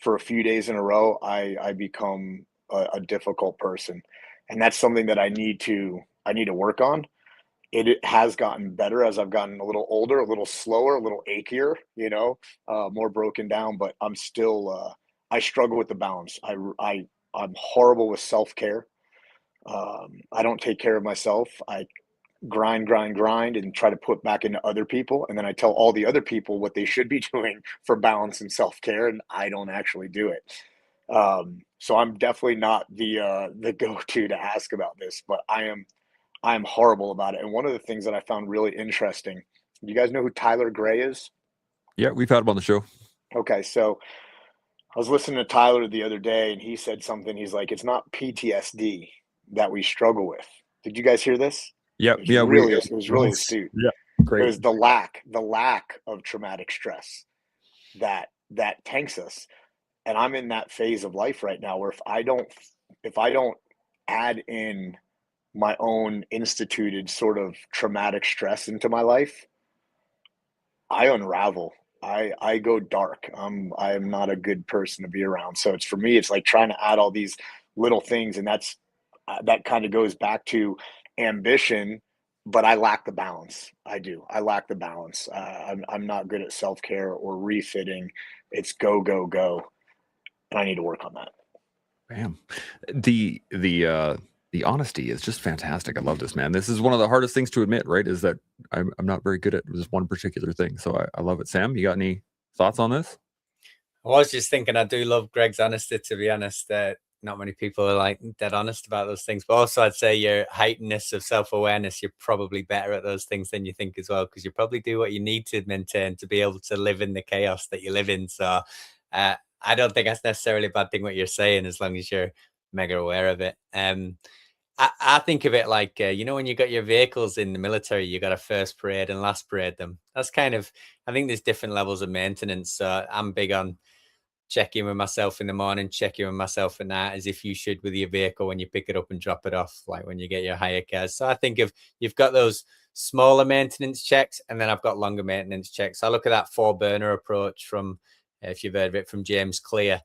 for a few days in a row, I become a difficult person. And that's something that I need to work on. It has gotten better as I've gotten a little older, a little slower, a little achier, more broken down, but I'm still, I struggle with the balance. I'm horrible with self-care. I don't take care of myself. I grind and try to put back into other people. And then I tell all the other people what they should be doing for balance and self-care. And I don't actually do it. So I'm definitely not the go-to to ask about this, but I am horrible about it. And one of the things that I found really interesting, you guys know who Tyler Gray is? Yeah, we've had him on the show. Okay, so I was listening to Tyler the other day, and he said something. He's like, "It's not PTSD that we struggle with." Did you guys hear this? Yeah, It was yeah, really astute. yeah, It great. was the lack of traumatic stress that tanks us. And I'm in that phase of life right now where if I don't add in my own instituted sort of traumatic stress into my life, I unravel. I go dark. I am not a good person to be around. So it's for me, it's like trying to add all these little things, and that kind of goes back to ambition. But I lack the balance. I do. I lack the balance. I'm not good at self care or refitting. It's go go go, and I need to work on that. Bam. The honesty is just fantastic. I love this, man. This is one of the hardest things to admit, right? Is that I'm not very good at this one particular thing. So I love it. Sam, you got any thoughts on this? I was just thinking, I do love Greg's honesty, to be honest. Not many people are like dead honest about those things. But also, I'd say your heightenedness of self awareness, you're probably better at those things than you think as well, because you probably do what you need to maintain to be able to live in the chaos that you live in. So I don't think that's necessarily a bad thing what you're saying, as long as you're mega aware of it. I think of it like, when you got your vehicles in the military, you got to first parade and last parade them. That's kind of, I think there's different levels of maintenance. So I'm big on checking with myself in the morning, checking with myself at night, as if you should with your vehicle when you pick it up and drop it off, like when you get your hire cars. So I think of, you've got those smaller maintenance checks, and then I've got longer maintenance checks. I look at that 4 burner approach from, if you've heard of it, from James Clear.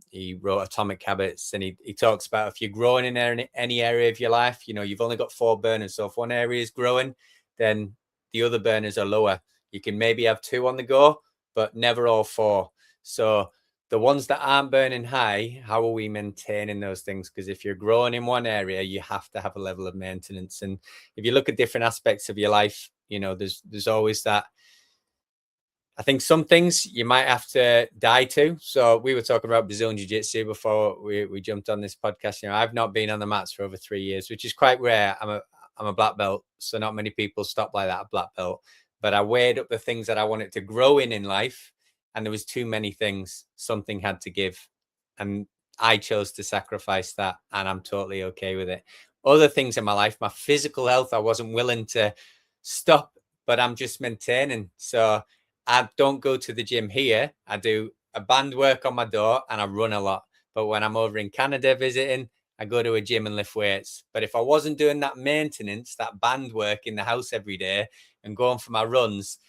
He wrote Atomic Habits, and he talks about, if you're growing in any area of your life, you've only got 4 burners. So if one area is growing, then the other burners are lower. You can maybe have 2 on the go, but never all 4. So the ones that aren't burning high, how are we maintaining those things? Because if you're growing in one area, you have to have a level of maintenance. And if you look at different aspects of your life, there's always that. I think some things you might have to die to. So we were talking about Brazilian Jiu-Jitsu before we jumped on this podcast. I've not been on the mats for over 3 years, which is quite rare. I'm a black belt, so not many people stop like that at black belt. But I weighed up the things that I wanted to grow in life, and there was too many things. Something had to give, and I chose to sacrifice that, and I'm totally okay with it. Other things in my life, my physical health, I wasn't willing to stop, but I'm just maintaining. So I don't go to the gym here. I do a band work on my door, and I run a lot. But when I'm over in Canada visiting, I go to a gym and lift weights. But if I wasn't doing that maintenance, that band work in the house every day and going for my runs,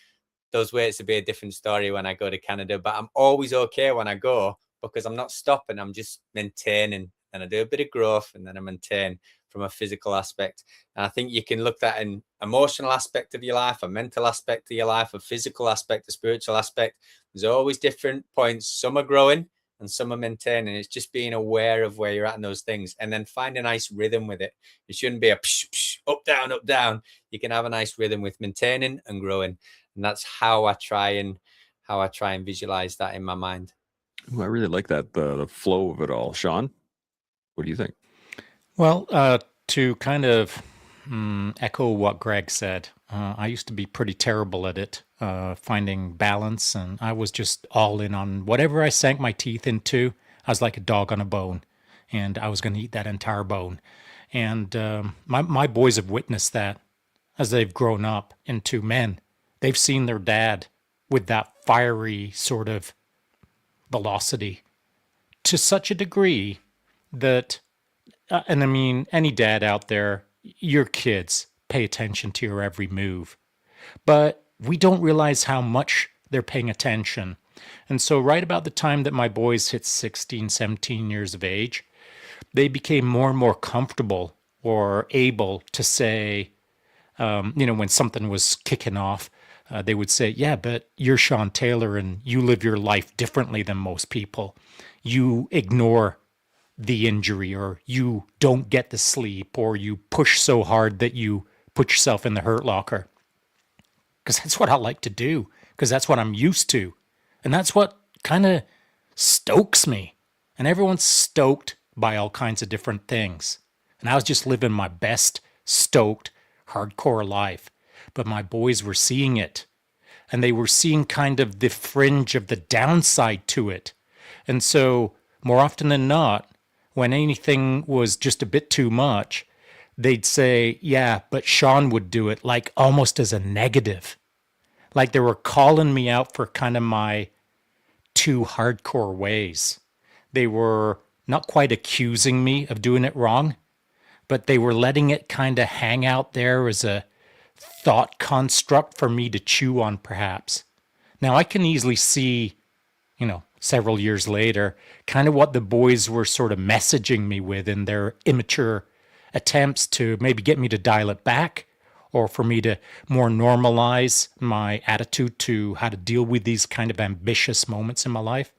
those weights would be a different story when I go to Canada. But I'm always okay when I go, because I'm not stopping. I'm just maintaining, and I do a bit of growth, and then I maintain from a physical aspect. And I think you can look at an emotional aspect of your life, a mental aspect of your life, a physical aspect, a spiritual aspect. There's always different points. Some are growing and some are maintaining. It's just being aware of where you're at in those things, and then find a nice rhythm with it. It shouldn't be a psh, psh, up, down, up, down. You can have a nice rhythm with maintaining and growing. And that's how I try and visualize that in my mind. Ooh, I really like that, the flow of it all. Shaun, what do you think? Well, to kind of echo what Greg said, I used to be pretty terrible at it, finding balance, and I was just all in on whatever I sank my teeth into. I was like a dog on a bone, and I was going to eat that entire bone. And my boys have witnessed that as they've grown up into men. They've seen their dad with that fiery sort of velocity to such a degree that, and I mean, any dad out there, your kids pay attention to your every move, but we don't realize how much they're paying attention. And so right about the time that my boys hit 16, 17 years of age, they became more and more comfortable or able to say, when something was kicking off, they would say, yeah, but you're Shaun Taylor and you live your life differently than most people. You ignore the injury, or you don't get the sleep, or you push so hard that you put yourself in the hurt locker. Because that's what I like to do, because that's what I'm used to. And that's what kind of stokes me. and everyone's stoked by all kinds of different things. And I was just living my best, stoked, hardcore life. But my boys were seeing it, and they were seeing kind of the fringe of the downside to it. And so, more often than not, when anything was just a bit too much, they'd say, yeah, but Shaun would do it, like almost as a negative. Like they were calling me out for kind of my too hardcore ways. They were not quite accusing me of doing it wrong, but they were letting it kind of hang out there as a thought construct for me to chew on, perhaps. Now, I can easily see, several years later, kind of what the boys were sort of messaging me with in their immature attempts to maybe get me to dial it back, or for me to more normalize my attitude to how to deal with these kind of ambitious moments in my life.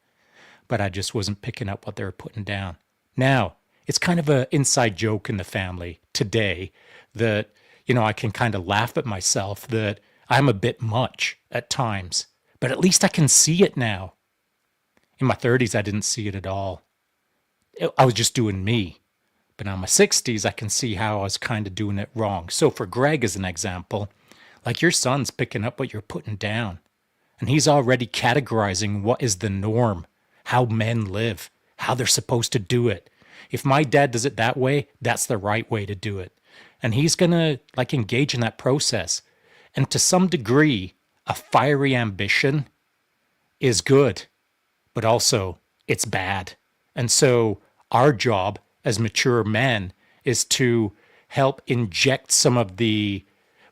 But I just wasn't picking up what they were putting down. Now, it's kind of an inside joke in the family today that, I can kind of laugh at myself that I'm a bit much at times, but at least I can see it now. In my 30s, I didn't see it at all. I was just doing me. But now in my 60s, I can see how I was kind of doing it wrong. So for Greg, as an example, like your son's picking up what you're putting down, and he's already categorizing what is the norm, how men live, how they're supposed to do it. If my dad does it that way, that's the right way to do it. And he's going to engage in that process. And to some degree, a fiery ambition is good, but also it's bad. And so our job as mature men is to help inject some of the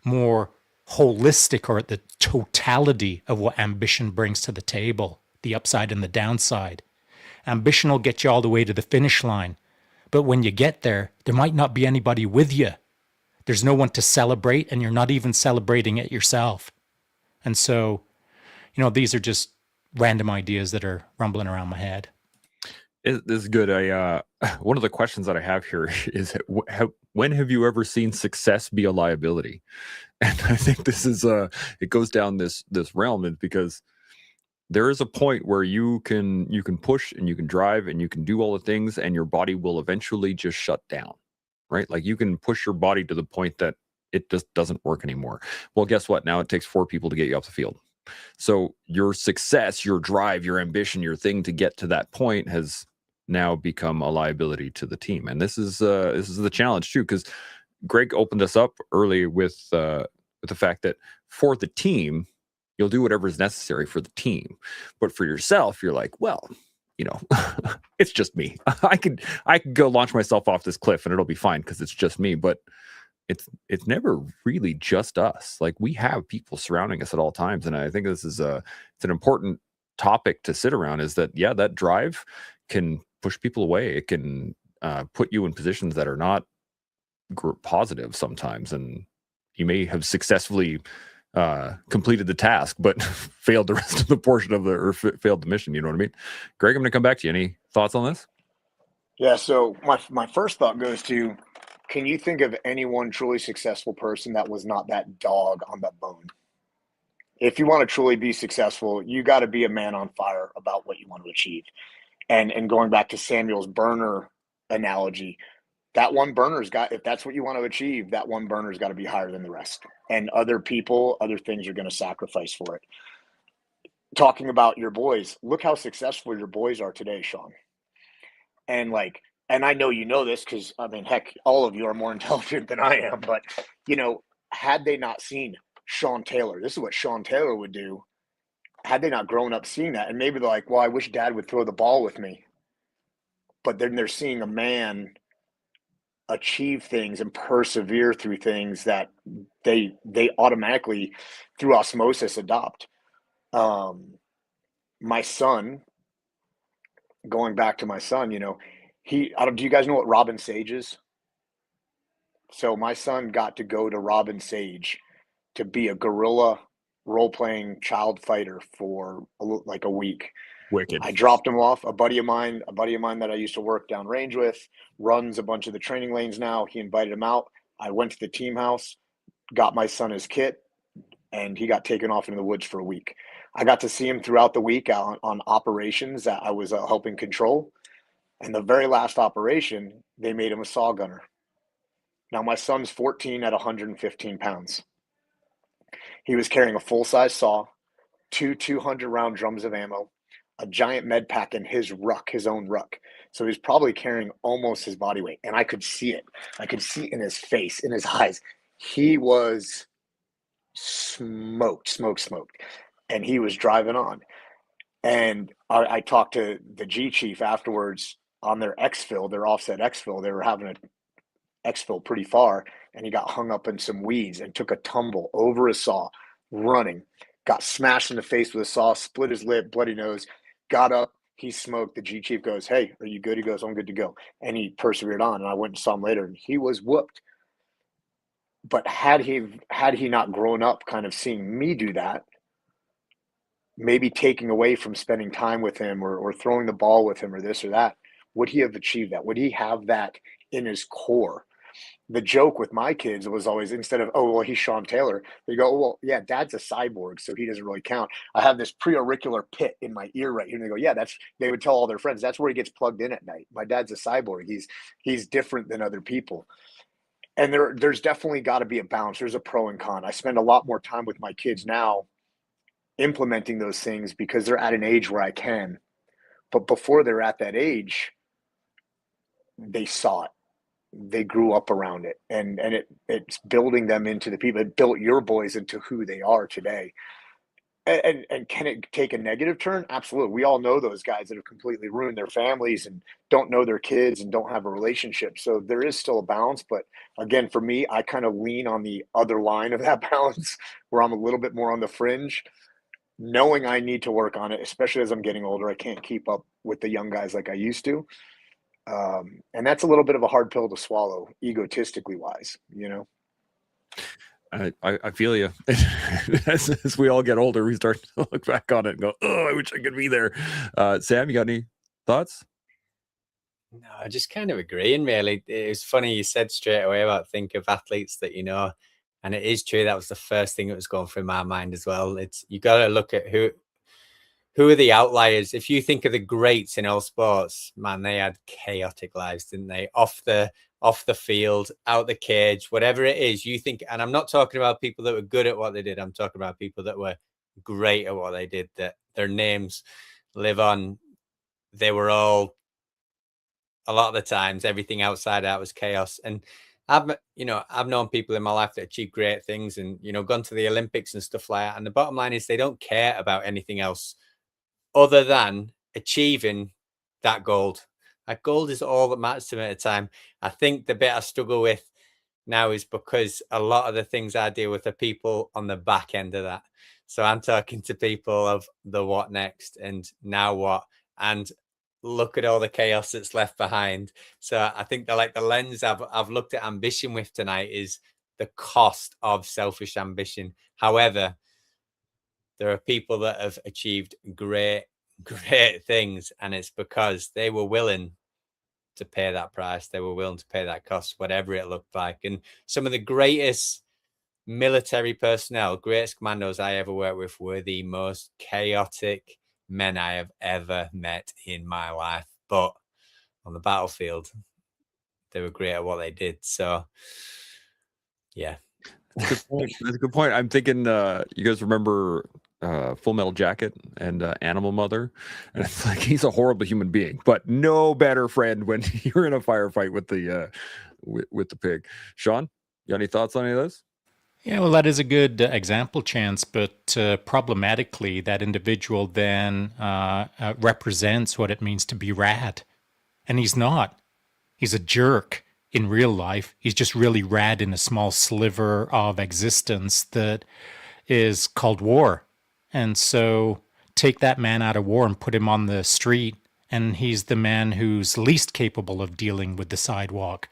more holistic or the totality of what ambition brings to the table, the upside and the downside. Ambition will get you all the way to the finish line. But when you get there, there might not be anybody with you. There's no one to celebrate, and you're not even celebrating it yourself. And so, these are just random ideas that are rumbling around my head. This is good. One of the questions that I have here is, when have you ever seen success be a liability? And I think this is it goes down this realm, because there is a point where you can push and you can drive and you can do all the things, and your body will eventually just shut down, right? Like you can push your body to the point that it just doesn't work anymore. Well, guess what? Now it takes 4 people to get you off the field. So your success, your drive, your ambition, your thing to get to that point has now become a liability to the team. And this is the challenge too, because Greg opened us up early with the fact that for the team, you'll do whatever is necessary for the team, but for yourself, you're like, well, it's just me. I could go launch myself off this cliff and it'll be fine because it's just me. But it's never really just us. Like, we have people surrounding us at all times, and I think this is it's an important topic to sit around. Is that, yeah, that drive can push people away. It can put you in positions that are not positive sometimes, and you may have successfully completed the task, but failed the rest of the portion of failed the mission. You know what I mean? Greg, I'm going to come back to you. Any thoughts on this? Yeah. So my first thought goes to, can you think of any one truly successful person that was not that dog on that bone? If you want to truly be successful, you got to be a man on fire about what you want to achieve. And going back to Samuel's burner analogy, that one burner's got, if that's what you want to achieve, that one burner's got to be higher than the rest. And other people, other things are going to sacrifice for it. Talking about your boys, look how successful your boys are today, Shaun. And I know you know this because, I mean, heck, all of you are more intelligent than I am. But, had they not seen Shaun Taylor, this is what Shaun Taylor would do. Had they not grown up seeing that, and maybe they're like, well, I wish Dad would throw the ball with me. But then they're seeing a man achieve things and persevere through things that they automatically, through osmosis, adopt. My son, going back to my son, do you guys know what Robin Sage is? So my son got to go to Robin Sage to be a guerrilla role-playing child fighter for a week. Wicked. I dropped him off. A buddy of mine that I used to work downrange with runs a bunch of the training lanes now. He invited him out. I went to the team house, got my son his kit, and he got taken off into the woods for a week. I got to see him throughout the week on operations that I was helping control. And the very last operation, they made him a saw gunner. Now, my son's 14 at 115 pounds. He was carrying a full-size saw, two 200-round drums of ammo, a giant med pack, and his ruck, his own ruck. So he's probably carrying almost his body weight. And I could see it. I could see it in his face, in his eyes. He was smoked. And he was driving on. And I talked to the G chief afterwards on their exfil, their offset exfil. They were having an exfil pretty far, and he got hung up in some weeds and took a tumble over a saw, running, got smashed in the face with a saw, split his lip, bloody nose, got up, he smoked. The G chief goes, "Hey, are you good?" He goes, "I'm good to go." And he persevered on, and I went and saw him later, and he was whooped. But had he not grown up kind of seeing me do that, maybe taking away from spending time with him or throwing the ball with him or this or that, would he have achieved that? Would he have that in his core? The joke with my kids was always, instead of, "Oh, well, he's Shaun Taylor," they go, "Oh, well, yeah, dad's a cyborg, so he doesn't really count. I have this preauricular pit in my ear right here." And they go, "Yeah, they would tell all their friends, that's where he gets plugged in at night. My dad's a cyborg. He's different than other people." And there's definitely got to be a balance. There's a pro and con. I spend a lot more time with my kids now implementing those things because they're at an age where I can. But before they're at that age, they saw it. They grew up around it, and it's building them into the people. It built your boys into who they are today. And can it take a negative turn? Absolutely. We all know those guys that have completely ruined their families and don't know their kids and don't have a relationship. So there is still a balance. But again, for me, I kind of lean on the other line of that balance where I'm a little bit more on the fringe, knowing I need to work on it, especially as I'm getting older. I can't keep up with the young guys like I used to. And that's a little bit of a hard pill to swallow, egotistically wise, you know? I feel you. As we all get older, we start to look back on it and go, "Oh, I wish I could be there." Sam, you got any thoughts? No, just kind of agreeing, really. It was funny you said straight away about think of athletes that you know, and it is true. That was the first thing that was going through my mind as well. It's you got to look at who are the outliers. If you think of the greats in all sports, man, they had chaotic lives, didn't they? Off the field, out the cage, whatever it is, you think, and I'm not talking about people that were good at what they did. I'm talking about people that were great at what they did, that their names live on. They were all, a lot of the times, everything outside out was chaos. And I've known people in my life that achieved great things and, gone to the Olympics and stuff like that. And the bottom line is they don't care about anything else other than achieving that gold. That gold is all that matters to me at the time. I think the bit I struggle with now is because a lot of the things I deal with are people on the back end of that. So I'm talking to people of the what next and now what, and look at all the chaos that's left behind. So I think the lens I've looked at ambition with tonight is the cost of selfish ambition. However, there are people that have achieved great things, and it's because they were willing to pay that price. They were willing to pay that cost, whatever it looked like. And some of the greatest military personnel, greatest commandos I ever worked with were the most chaotic men I have ever met in my life. But on the battlefield, they were great at what they did. So, yeah. Good point. That's a good point. I'm thinking, you guys remember Full Metal Jacket and Animal Mother? And it's like he's a horrible human being, but no better friend when you're in a firefight with the with the pig. Shaun, you got any thoughts on any of this? Yeah, well, that is a good example, Chance, but problematically, that individual then represents what it means to be rad. And he's not. He's a jerk in real life. He's just really rad in a small sliver of existence that is called war. And so take that man out of war and put him on the street, and he's the man who's least capable of dealing with the sidewalk.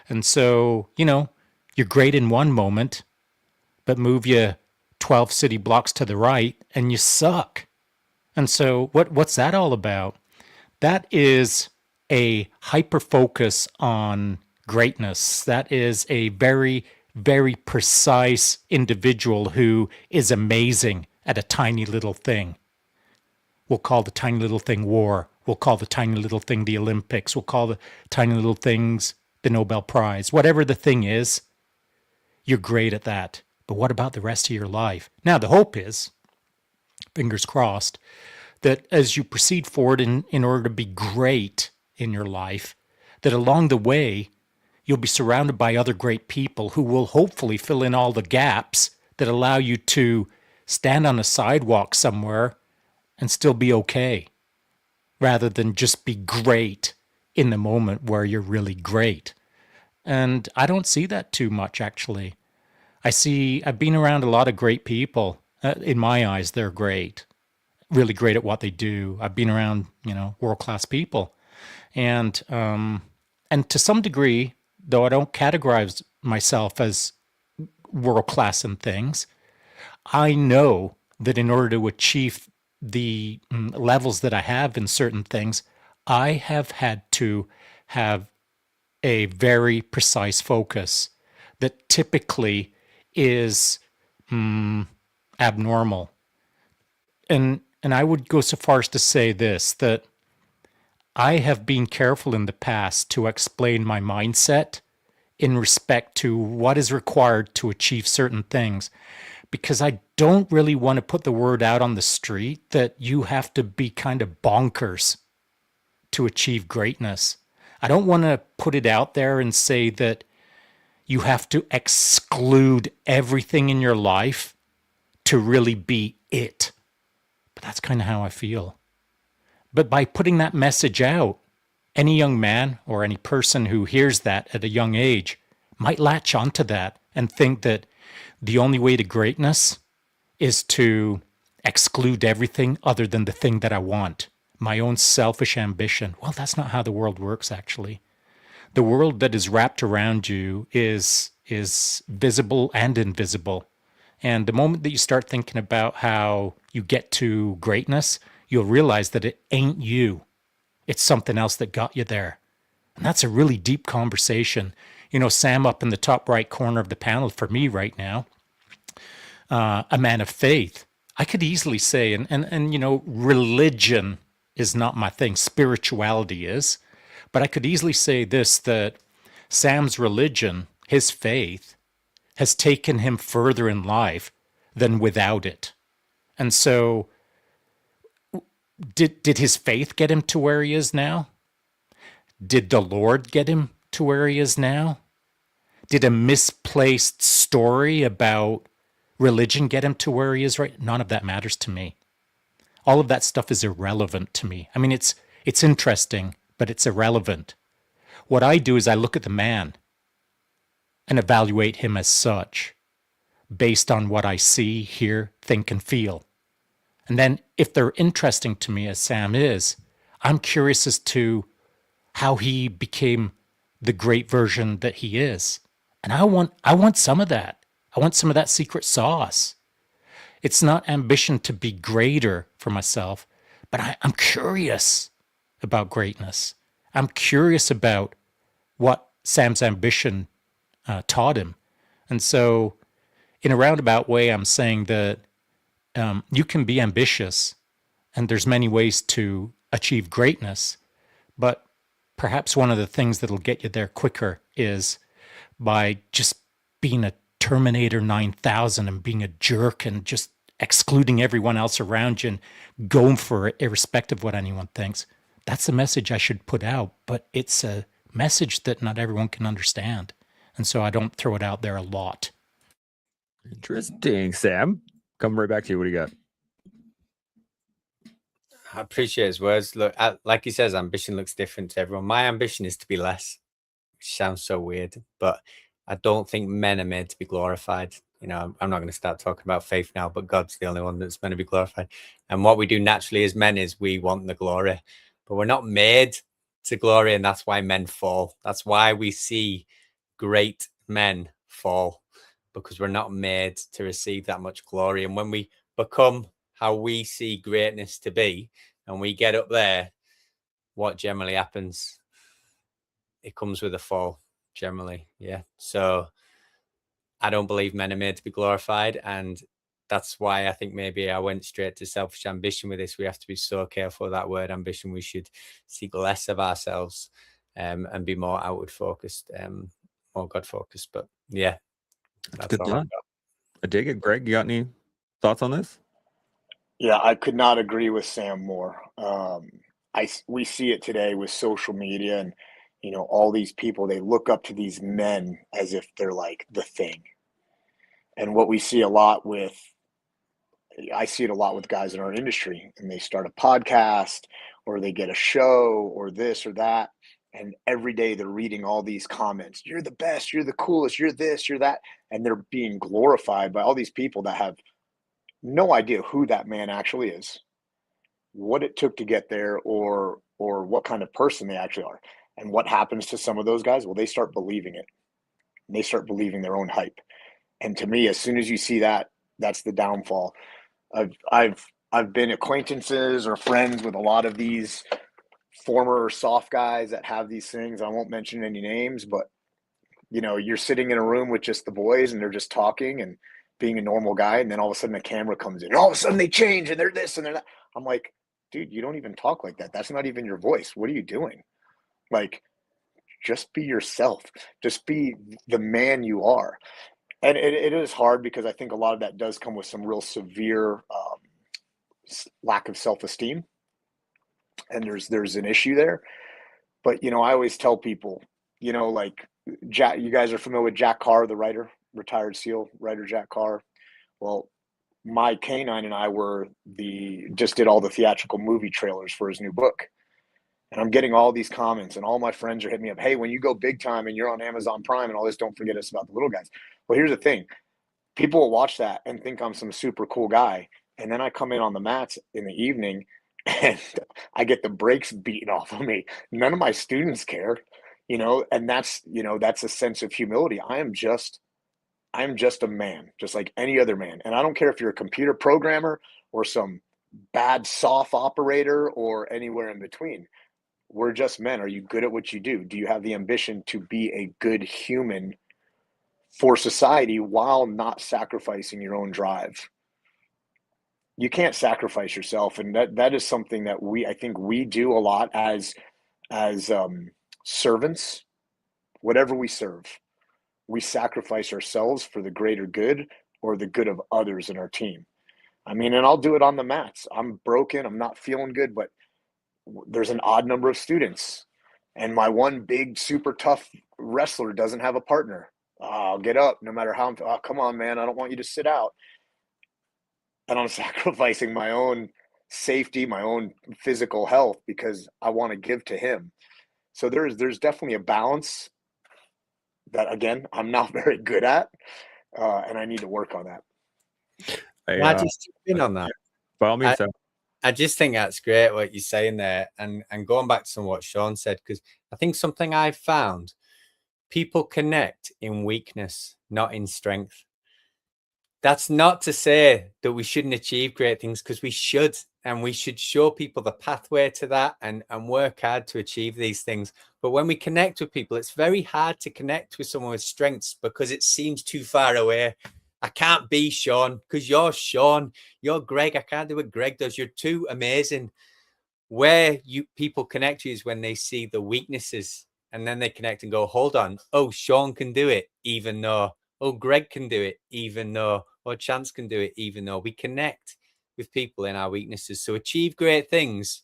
And so, you're great in one moment, but move you 12 city blocks to the right and you suck. And so what's that all about? That is a hyper focus on greatness. That is a very, very precise individual who is amazing at a tiny little thing. We'll call the tiny little thing war We'll call the tiny little thing the Olympics. We'll call the tiny little things the Nobel Prize. Whatever the thing is, you're great at that. But what about the rest of your life? Now, the hope is, fingers crossed, that as you proceed forward in order to be great in your life, that along the way, you'll be surrounded by other great people who will hopefully fill in all the gaps that allow you to stand on a sidewalk somewhere and still be okay, rather than just be great in the moment where you're really great. And I don't see that too much, actually. I've been around a lot of great people. In my eyes, they're great, really great at what they do. I've been around, world-class people. And to some degree, though I don't categorize myself as world-class in things, I know that in order to achieve the levels that I have in certain things, I have had to have a very precise focus that typically is abnormal. And I would go so far as to say this, that I have been careful in the past to explain my mindset in respect to what is required to achieve certain things, because I don't really want to put the word out on the street that you have to be kind of bonkers to achieve greatness. I don't want to put it out there and say that you have to exclude everything in your life to really be it. But that's kind of how I feel. But by putting that message out, any young man or any person who hears that at a young age might latch onto that and think that the only way to greatness is to exclude everything other than the thing that I want, my own selfish ambition. Well, that's not how the world works, actually. The world that is wrapped around you is visible and invisible. And the moment that you start thinking about how you get to greatness, you'll realize that it ain't you. It's something else that got you there. And that's a really deep conversation. Sam up in the top right corner of the panel for me right now, a man of faith. I could easily say, and religion is not my thing. Spirituality is. But I could easily say this, that Sam's religion, his faith, has taken him further in life than without it. And so did his faith get him to where he is now? Did the Lord get him to where he is now? Did a misplaced story about religion get him to where he is right? None of that matters to me. All of that stuff is irrelevant to me. I mean, it's interesting, but it's irrelevant. What I do is I look at the man and evaluate him as such, based on what I see, hear, think, and feel. And then if they're interesting to me, as Sam is, I'm curious as to how he became the great version that he is. And I want some of that. I want some of that secret sauce. It's not ambition to be greater for myself, but I'm curious about greatness. I'm curious about what Sam's ambition taught him. And so in a roundabout way, I'm saying that you can be ambitious, and there's many ways to achieve greatness, but perhaps one of the things that'll get you there quicker is by just being a Terminator 9000 and being a jerk and just excluding everyone else around you and going for it irrespective of what anyone thinks. That's the message I should put out, but it's a message that not everyone can understand. And so I don't throw it out there a lot. Interesting, Sam. Come right back to you. What do you got? I appreciate his words. Look, like he says, ambition looks different to everyone. My ambition is to be less, which sounds so weird, but I don't think men are made to be glorified. I'm not going to start talking about faith now, but God's the only one that's meant to be glorified. And what we do naturally as men is we want the glory, but we're not made to glory, and that's why men fall. That's why we see great men fall, because we're not made to receive that much glory. And when we become how we see greatness to be, and we get up there, what generally happens? It comes with a fall, generally. Yeah. So I don't believe men are made to be glorified. And that's why I think maybe I went straight to selfish ambition with this. We have to be so careful of that word ambition. We should seek less of ourselves and be more outward focused, more God focused. But yeah, that's Good all I've thought. I dig it. Greg, you got any thoughts on this? Yeah, I could not agree with Sam more. We see it today with social media and, all these people, they look up to these men as if they're like the thing. And what we see a lot with, I see it a lot with guys in our industry, and they start a podcast or they get a show or this or that. And every day they're reading all these comments. You're the best. You're the coolest. You're this, you're that. And they're being glorified by all these people that have no idea who that man actually is, what it took to get there, or what kind of person they actually are. And what happens to some of those guys? Well, they start believing it. And they start believing their own hype. And to me, as soon as you see that, that's the downfall. I've been acquaintances or friends with a lot of these former soft guys that have these things. I won't mention any names, but you're sitting in a room with just the boys and they're just talking and being a normal guy, and then all of a sudden a camera comes in and all of a sudden they change and they're this and they're that. I'm like, dude, you don't even talk like that. That's not even your voice. What are you doing? Like, just be yourself. Just be the man you are. And it is hard because I think a lot of that does come with some real severe lack of self-esteem, and there's an issue there. But I always tell people, like Jack, you guys are familiar with Jack Carr, the writer, retired SEAL writer Jack Carr. Well, my canine and I just did all the theatrical movie trailers for his new book. And I'm getting all these comments, and all my friends are hitting me up. Hey, when you go big time and you're on Amazon Prime and all this, don't forget us about the little guys. Well, here's the thing. People will watch that and think I'm some super cool guy. And then I come in on the mats in the evening and I get the brakes beaten off of me. None of my students care, and that's a sense of humility. I'm just a man, just like any other man. And I don't care if you're a computer programmer or some bad soft operator or anywhere in between. We're just men. Are you good at what you do? Do you have the ambition to be a good human for society while not sacrificing your own drive? You can't sacrifice yourself. And that is something that I think we do a lot as servants. Whatever we serve, we sacrifice ourselves for the greater good or the good of others in our team. I mean, and I'll do it on the mats. I'm broken. I'm not feeling good, but there's an odd number of students, and my one big super tough wrestler doesn't have a partner. I'll get up no matter how come on, man, I don't want you to sit out. And I'm sacrificing my own safety, my own physical health, because I want to give to him. So there's definitely a balance that, again, I'm not very good at, and I need to work on that. I just chip in on that. By all means, I just think that's great what you're saying there, and going back to what Shaun said, because I think something I've found, people connect in weakness, not in strength. That's not to say that we shouldn't achieve great things, because we should, and we should show people the pathway to that and work hard to achieve these things. But when we connect with people, it's very hard to connect with someone with strengths because it seems too far away. I can't be Shaun because you're Shaun. You're Greg. I can't do what Greg does. You're too amazing. Where people connect you is when they see the weaknesses, and then they connect and go, hold on. Oh, Shaun can do it, even though. Oh, Greg can do it, even though. Or Chance can do it, even though. We connect with people in our weaknesses. So achieve great things,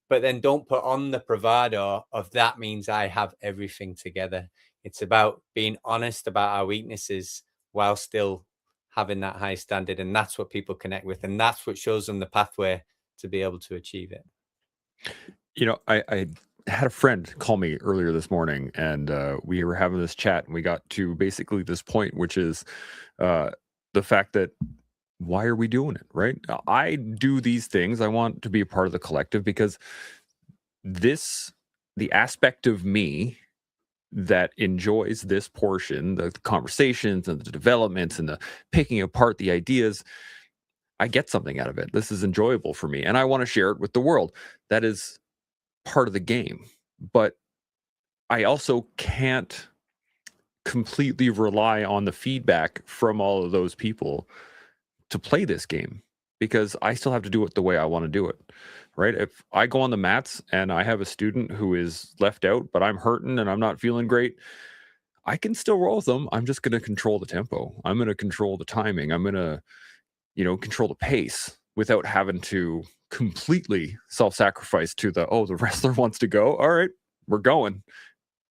but then don't put on the bravado of that means I have everything together. It's about being honest about our weaknesses while still having that high standard. And that's what people connect with. And that's what shows them the pathway to be able to achieve it. I had a friend call me earlier this morning, and we were having this chat, and we got to basically this point, which is the fact that why are we doing it, right? I do these things. I want to be a part of the collective because the aspect of me that enjoys this portion, the conversations and the developments and the picking apart the ideas, I get something out of it. This is enjoyable for me, and I want to share it with the world. That is part of the game. But I also can't completely rely on the feedback from all of those people to play this game because I still have to do it the way I want to do it. Right? If I go on the mats and I have a student who is left out, but I'm hurting and I'm not feeling great, I can still roll with them. I'm just going to control the tempo. I'm going to control the timing. I'm going to, control the pace without having to completely self-sacrifice to the wrestler wants to go. All right, we're going.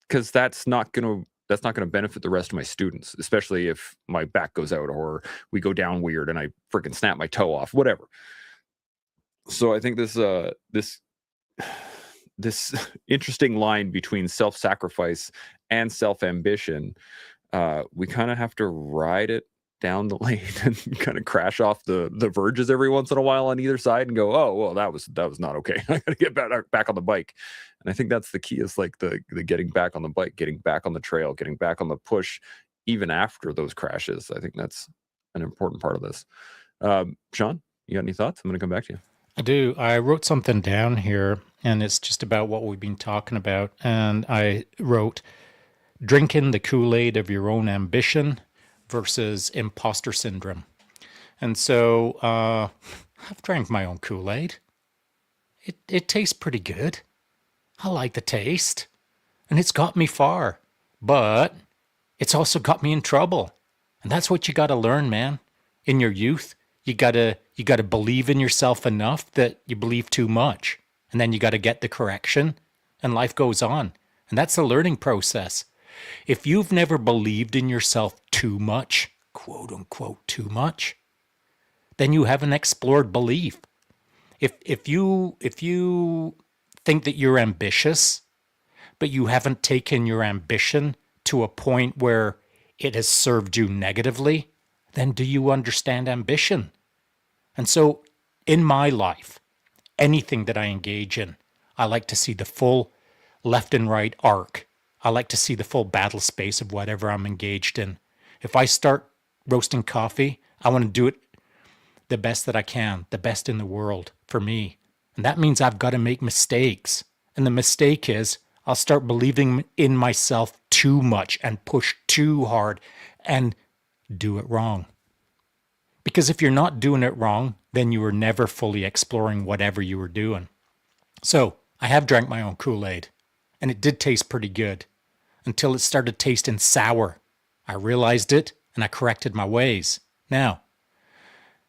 Because that's not going to benefit the rest of my students, especially if my back goes out or we go down weird and I freaking snap my toe off, whatever. So I think this interesting line between self-sacrifice and self-ambition, we kind of have to ride it down the lane and kind of crash off the verges every once in a while on either side and go, oh well, that was not okay. I gotta get back on the bike. And I think that's the key, is like the getting back on the bike, getting back on the trail, getting back on the push even after those crashes. I think that's an important part of this. Shaun, you got any thoughts? I'm gonna come back to you. I do. I wrote something down here, and it's just about what we've been talking about. And I wrote, drinking the Kool-Aid of your own ambition versus imposter syndrome. And so I've drank my own Kool-Aid. It tastes pretty good. I like the taste. And it's got me far. But it's also got me in trouble. And that's what you got to learn, man. In your youth, you gotta believe in yourself enough that you believe too much. And then you got to get the correction. And life goes on. And that's the learning process. If you've never believed in yourself too much, quote unquote too much, then you haven't explored belief. If you think that you're ambitious, but you haven't taken your ambition to a point where it has served you negatively, then do you understand ambition? And so in my life, anything that I engage in, I like to see the full left and right arc. I like to see the full battle space of whatever I'm engaged in. If I start roasting coffee, I want to do it the best that I can, the best in the world for me. And that means I've got to make mistakes. And the mistake is I'll start believing in myself too much and push too hard and do it wrong. Because if you're not doing it wrong, then you were never fully exploring whatever you were doing. So I have drank my own Kool-Aid, and it did taste pretty good until it started tasting sour. I realized it, and I corrected my ways. Now,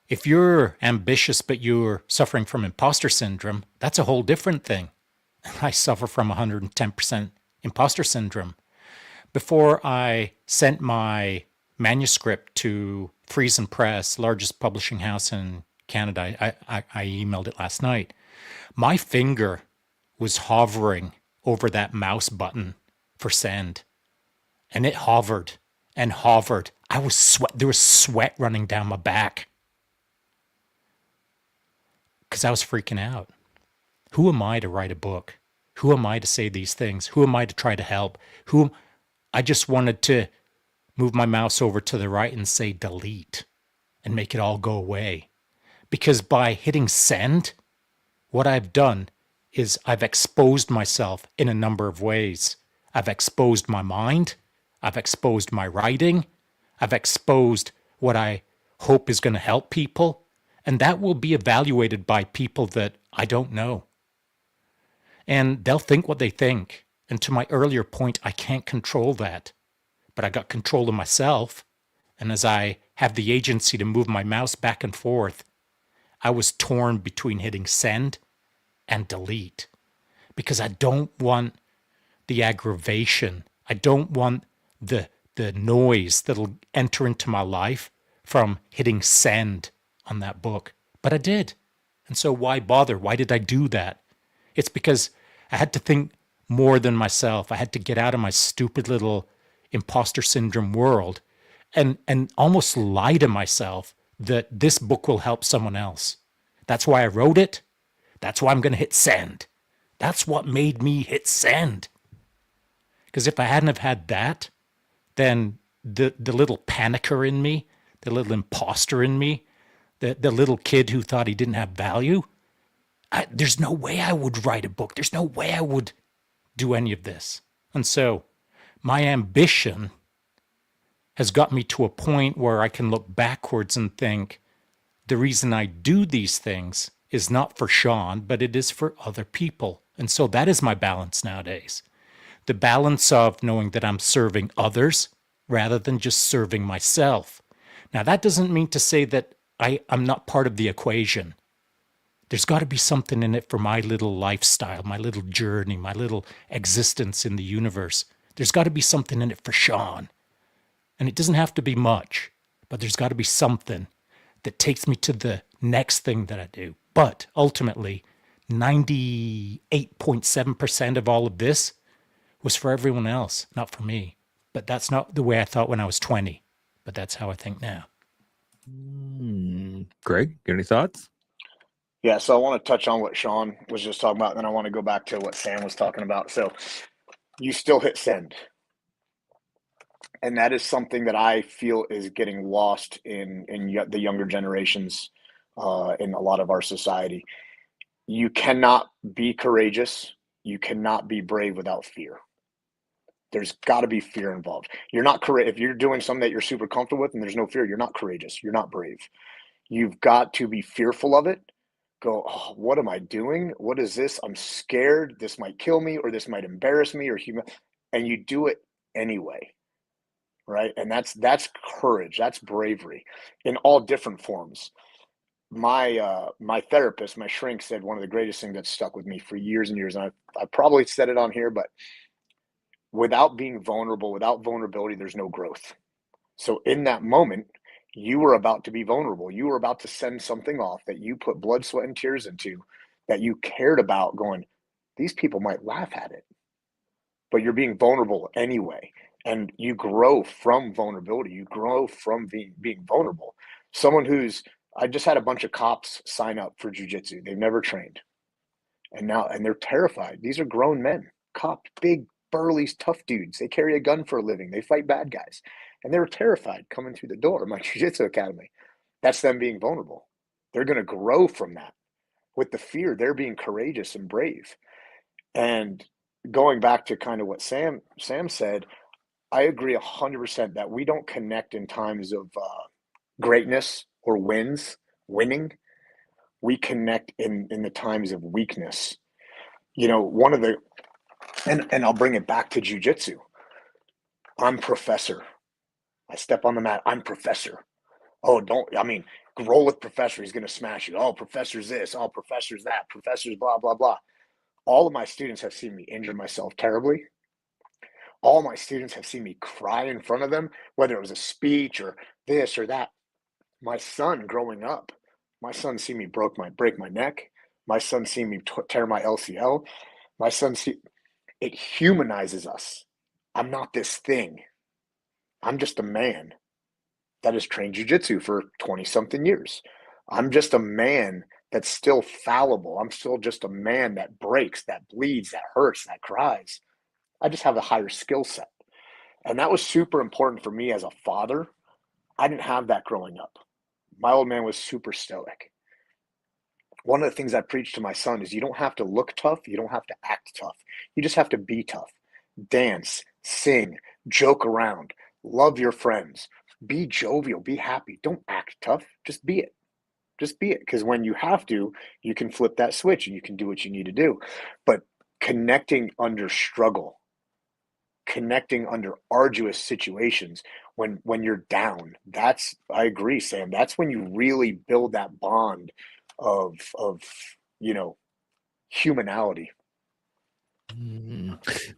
if you're ambitious but you're suffering from imposter syndrome, that's a whole different thing. I suffer from 110% imposter syndrome. Before I sent my manuscript to Friesen Press, largest publishing house in Canada, I emailed it last night. My finger was hovering over that mouse button for send. And it hovered and hovered. There was sweat running down my back. Because I was freaking out. Who am I to write a book? Who am I to say these things? Who am I to try to help? I just wanted to move my mouse over to the right and say delete and make it all go away. Because by hitting send, what I've done is I've exposed myself in a number of ways. I've exposed my mind. I've exposed my writing. I've exposed what I hope is going to help people. And that will be evaluated by people that I don't know. And they'll think what they think. And to my earlier point, I can't control that. But I got control of myself. And as I have the agency to move my mouse back and forth, I was torn between hitting send and delete. Because I don't want the aggravation. I don't want the noise that'll enter into my life from hitting send on that book. But I did. And so why bother? Why did I do that? It's because I had to think more than myself. I had to get out of my stupid little imposter syndrome world and almost lie to myself that this book will help someone else. That's why I wrote it. That's why I'm going to hit send. That's what made me hit send. Because if I hadn't have had that, then the little panicker in me, the little imposter in me, the little kid who thought he didn't have value, there's no way I would write a book. There's no way I would do any of this. And so my ambition has got me to a point where I can look backwards and think, the reason I do these things is not for Shaun, but it is for other people. And so that is my balance nowadays. The balance of knowing that I'm serving others rather than just serving myself. Now, that doesn't mean to say that I'm not part of the equation. There's got to be something in it for my little lifestyle, my little journey, my little existence in the universe. There's got to be something in it for Shaun. And it doesn't have to be much, but there's got to be something that takes me to the next thing that I do. But ultimately, 98.7% of all of this was for everyone else, not for me. But that's not the way I thought when I was 20. But that's how I think now. Greg, got any thoughts? Yeah, so I want to touch on what Shaun was just talking about, and then I want to go back to what Sam was talking about. So you still hit send. And that is something that I feel is getting lost in the younger generations in a lot of our society. You cannot be courageous. You cannot be brave without fear. There's got to be fear involved. You're not if you're doing something that you're super comfortable with and there's no fear, you're not courageous. You're not brave. You've got to be fearful of it. Go, oh, what am I doing? What is this? I'm scared. This might kill me, or this might embarrass me, and you do it anyway. Right. And that's courage. That's bravery in all different forms. My therapist, my shrink, said one of the greatest things that stuck with me for years and years. And I probably said it on here, but without being vulnerable, without vulnerability, there's no growth. So in that moment, you were about to be vulnerable. You were about to send something off that you put blood, sweat, and tears into, that you cared about, going, these people might laugh at it, but you're being vulnerable anyway. And you grow from vulnerability. You grow from being vulnerable. I just had a bunch of cops sign up for jiu-jitsu. They've never trained. And they're terrified. These are grown men, cops, big, burly, tough dudes. They carry a gun for a living. They fight bad guys. And they were terrified coming through the door of my jiu-jitsu academy. That's them being vulnerable. They're going to grow from that. With the fear, they're being courageous and brave. And going back to kind of what Sam said, I agree 100% that we don't connect in times of greatness or winning. We connect in the times of weakness. One of the, and I'll bring it back to jiu-jitsu. I'm professor. I step on the mat. I'm professor. Oh, roll with professor. He's going to smash you. Oh, professor's this. Oh, professor's that. Professor's blah, blah, blah. All of my students have seen me injure myself terribly. All my students have seen me cry in front of them, whether it was a speech or this or that. My son growing up, my son seen me break my neck. My son seen me tear my LCL. It humanizes us. I'm not this thing. I'm just a man that has trained jiu-jitsu for 20-something years. I'm just a man that's still fallible. I'm still just a man that breaks, that bleeds, that hurts, that cries. I just have a higher skill set. And that was super important for me as a father. I didn't have that growing up. My old man was super stoic. One of the things I preach to my son is you don't have to look tough. You don't have to act tough. You just have to be tough. Dance, sing, joke around, love your friends, be jovial, be happy. Don't act tough. Just be it. Just be it. Because when you have to, you can flip that switch and you can do what you need to do. But connecting under struggle, connecting under arduous situations, when you're down, I agree, Sam, that's when you really build that bond of humanality.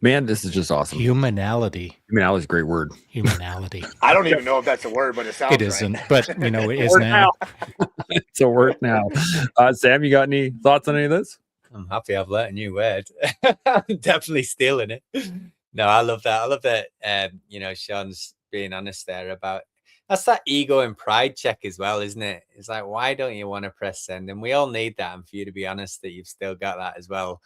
Man, this is just awesome. Humanality. Humanality is a great word. Humanality. I don't even know if that's a word, but it sounds It isn't, right. but it is now. It's a word now. Sam, you got any thoughts on any of this? I'm happy I've learned a new word. I'm definitely stealing it. No, I love that. I love that. Shaun's being honest there about that's that ego and pride check as well, isn't it? It's like, why don't you want to press send? And we all need that. And for you to be honest, that you've still got that as well.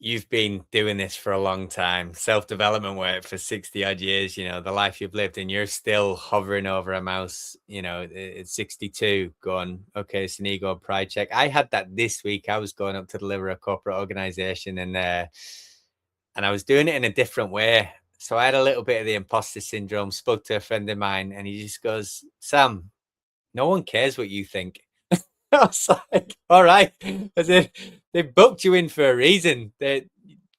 You've been doing this for a long time, self-development work for 60 odd years, the life you've lived, and you're still hovering over a mouse, at 62 going, okay, it's an ego and pride check. I had that this week. I was going up to deliver a corporate organization and I was doing it in a different way. So I had a little bit of the imposter syndrome, spoke to a friend of mine, and he just goes, Sam, no one cares what you think. I was like, all right. They booked you in for a reason. They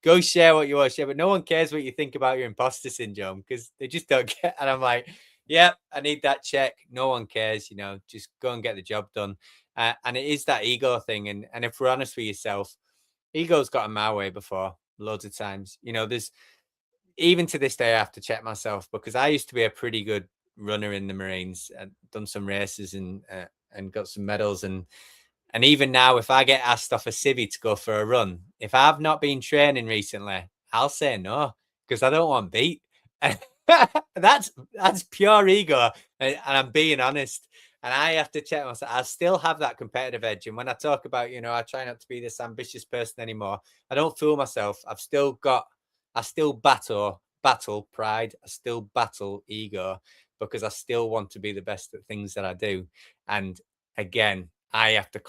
go share what you want to share, but no one cares what you think about your imposter syndrome because they just don't get. And I'm like, yeah, I need that check. No one cares, just go and get the job done. And it is that ego thing. And if we're honest with yourself, ego's gotten my way before loads of times. There's even to this day, I have to check myself because I used to be a pretty good runner in the Marines and done some races and got some medals. And even now, if I get asked off a civvy to go for a run, if I've not been training recently, I'll say no because I don't want beat. that's pure ego, and I'm being honest. And I have to check myself. I still have that competitive edge. And when I talk about, I try not to be this ambitious person anymore. I don't fool myself. I still battle pride. I still battle ego because I still want to be the best at things that I do. And again, I have to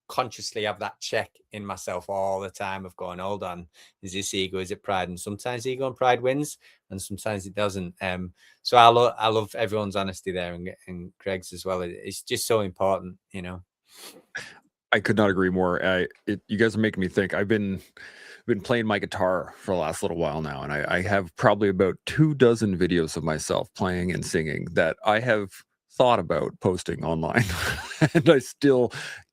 consciously have that check in myself all the time of going, hold on, is this ego? Is it pride? And sometimes ego and pride wins, and sometimes it doesn't. So I love everyone's honesty there, and Greg's as well. It's just so important, I could not agree more. You guys are making me think. I've been playing my guitar for the last little while now, and I have probably about 24 videos of myself playing and singing that I have thought about posting online, and I still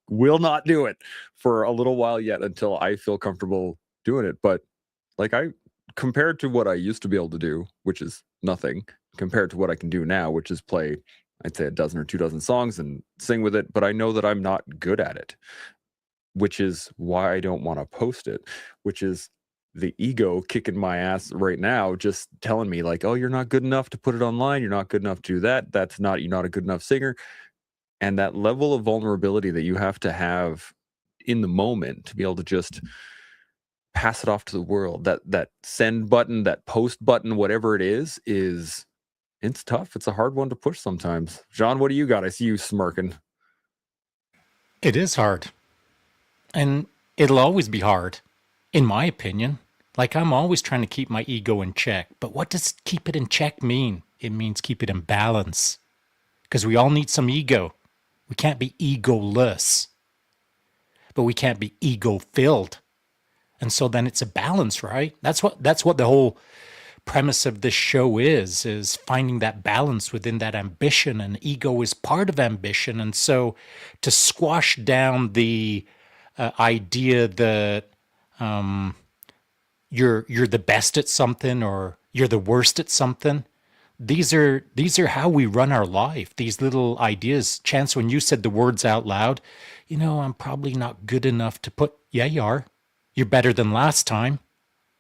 will not do it for a little while yet until I feel comfortable doing it. But like compared to what I used to be able to do, which is nothing, compared to what I can do now, which is play, I'd say 12 or 24 songs and sing with it, but I know that I'm not good at it, which is why I don't want to post it, which is the ego kicking my ass right now, just telling me like, oh, you're not good enough to put it online. You're not good enough to do that. You're not a good enough singer. And that level of vulnerability that you have to have in the moment to be able to just pass it off to the world, that send button, that post button, whatever it is it's tough. It's a hard one to push sometimes. Shaun, what do you got? I see you smirking. It is hard. And it'll always be hard, in my opinion. Like, I'm always trying to keep my ego in check. But what does keep it in check mean? It means keep it in balance. Because we all need some ego. We can't be egoless. But we can't be ego-filled. And so then it's a balance, right? That's what the whole premise of this show is finding that balance within that ambition. And ego is part of ambition. And so to squash down the idea that you're the best at something or you're the worst at something. These are how we run our life. These little ideas. Chance, when you said the words out loud, I'm probably not good enough to put. Yeah, you are. You're better than last time.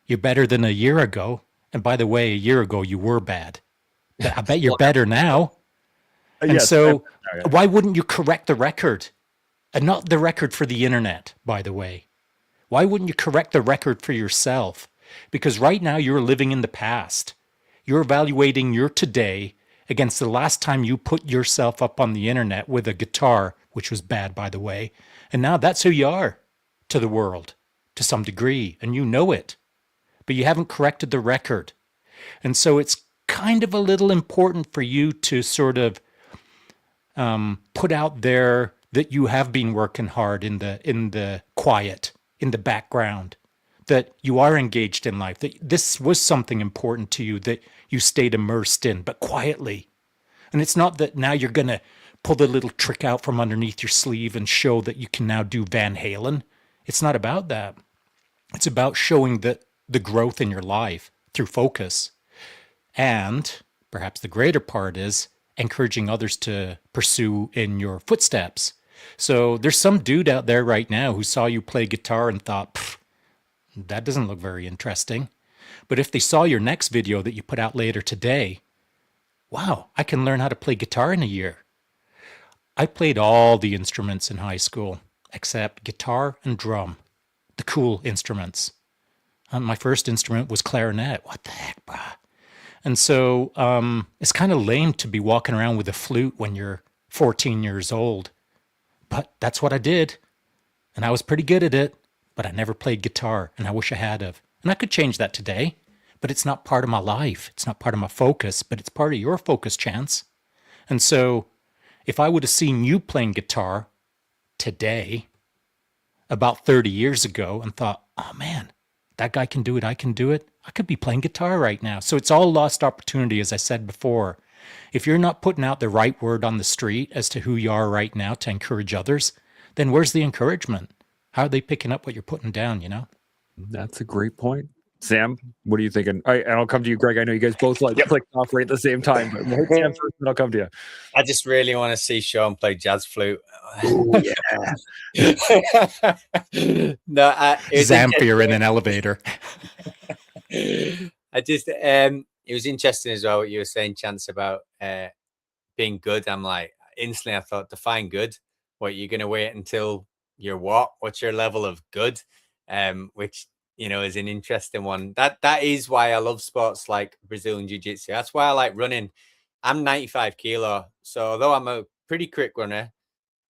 You're better than a year ago. And by the way, a year ago you were bad. But I bet you're better now. And Yes, so why wouldn't you correct the record? And not the record for the internet, by the way. Why wouldn't you correct the record for yourself? Because right now you're living in the past. You're evaluating your today against the last time you put yourself up on the internet with a guitar, which was bad, by the way. And now that's who you are to the world, to some degree, and you know it. But you haven't corrected the record. And so it's kind of a little important for you to sort of put out there that you have been working hard in the quiet, in the background, that you are engaged in life, that this was something important to you that you stayed immersed in, but quietly. And it's not that now you're going to pull the little trick out from underneath your sleeve and show that you can now do Van Halen. It's not about that. It's about showing the growth in your life through focus. And perhaps the greater part is encouraging others to pursue in your footsteps. So there's some dude out there right now who saw you play guitar and thought, that doesn't look very interesting. But if they saw your next video that you put out later today, wow, I can learn how to play guitar in a year. I played all the instruments in high school except guitar and drum, the cool instruments. My first instrument was clarinet. What the heck, brah? And so it's kind of lame to be walking around with a flute when you're 14 years old. But that's what I did. And I was pretty good at it. But I never played guitar, and I wish I had of. And I could change that today. but it's not part of my life. It's not part of my focus, but it's part of your focus, Chance. And so if I would have seen you playing guitar today, about 30 years ago, and thought, oh man, that guy can do it, I can do it, I could be playing guitar right now. So it's all lost opportunity, as I said before. If you're not putting out the right word on the street as to who you are right now to encourage others, then where's the encouragement? How are they picking up what you're putting down, you know? That's a great point. Sam, what are you thinking? And I'll come to you, Greg. I know you guys both like clicked off right at the same time, but we'll hit Sam first, and I'll come to you. I just really want to see Shaun play jazz flute. Oh, yeah. No, Zamfir in an elevator. I just it was interesting as well what you were saying, Chance, about being good. I'm like, instantly I thought, define good. What, you're gonna wait until you're what? What's your level of good? Which, you know, is an interesting one. That is why I love sports like Brazilian Jiu-Jitsu. That's why I like running. I'm 95 kilo, so although I'm a pretty quick runner,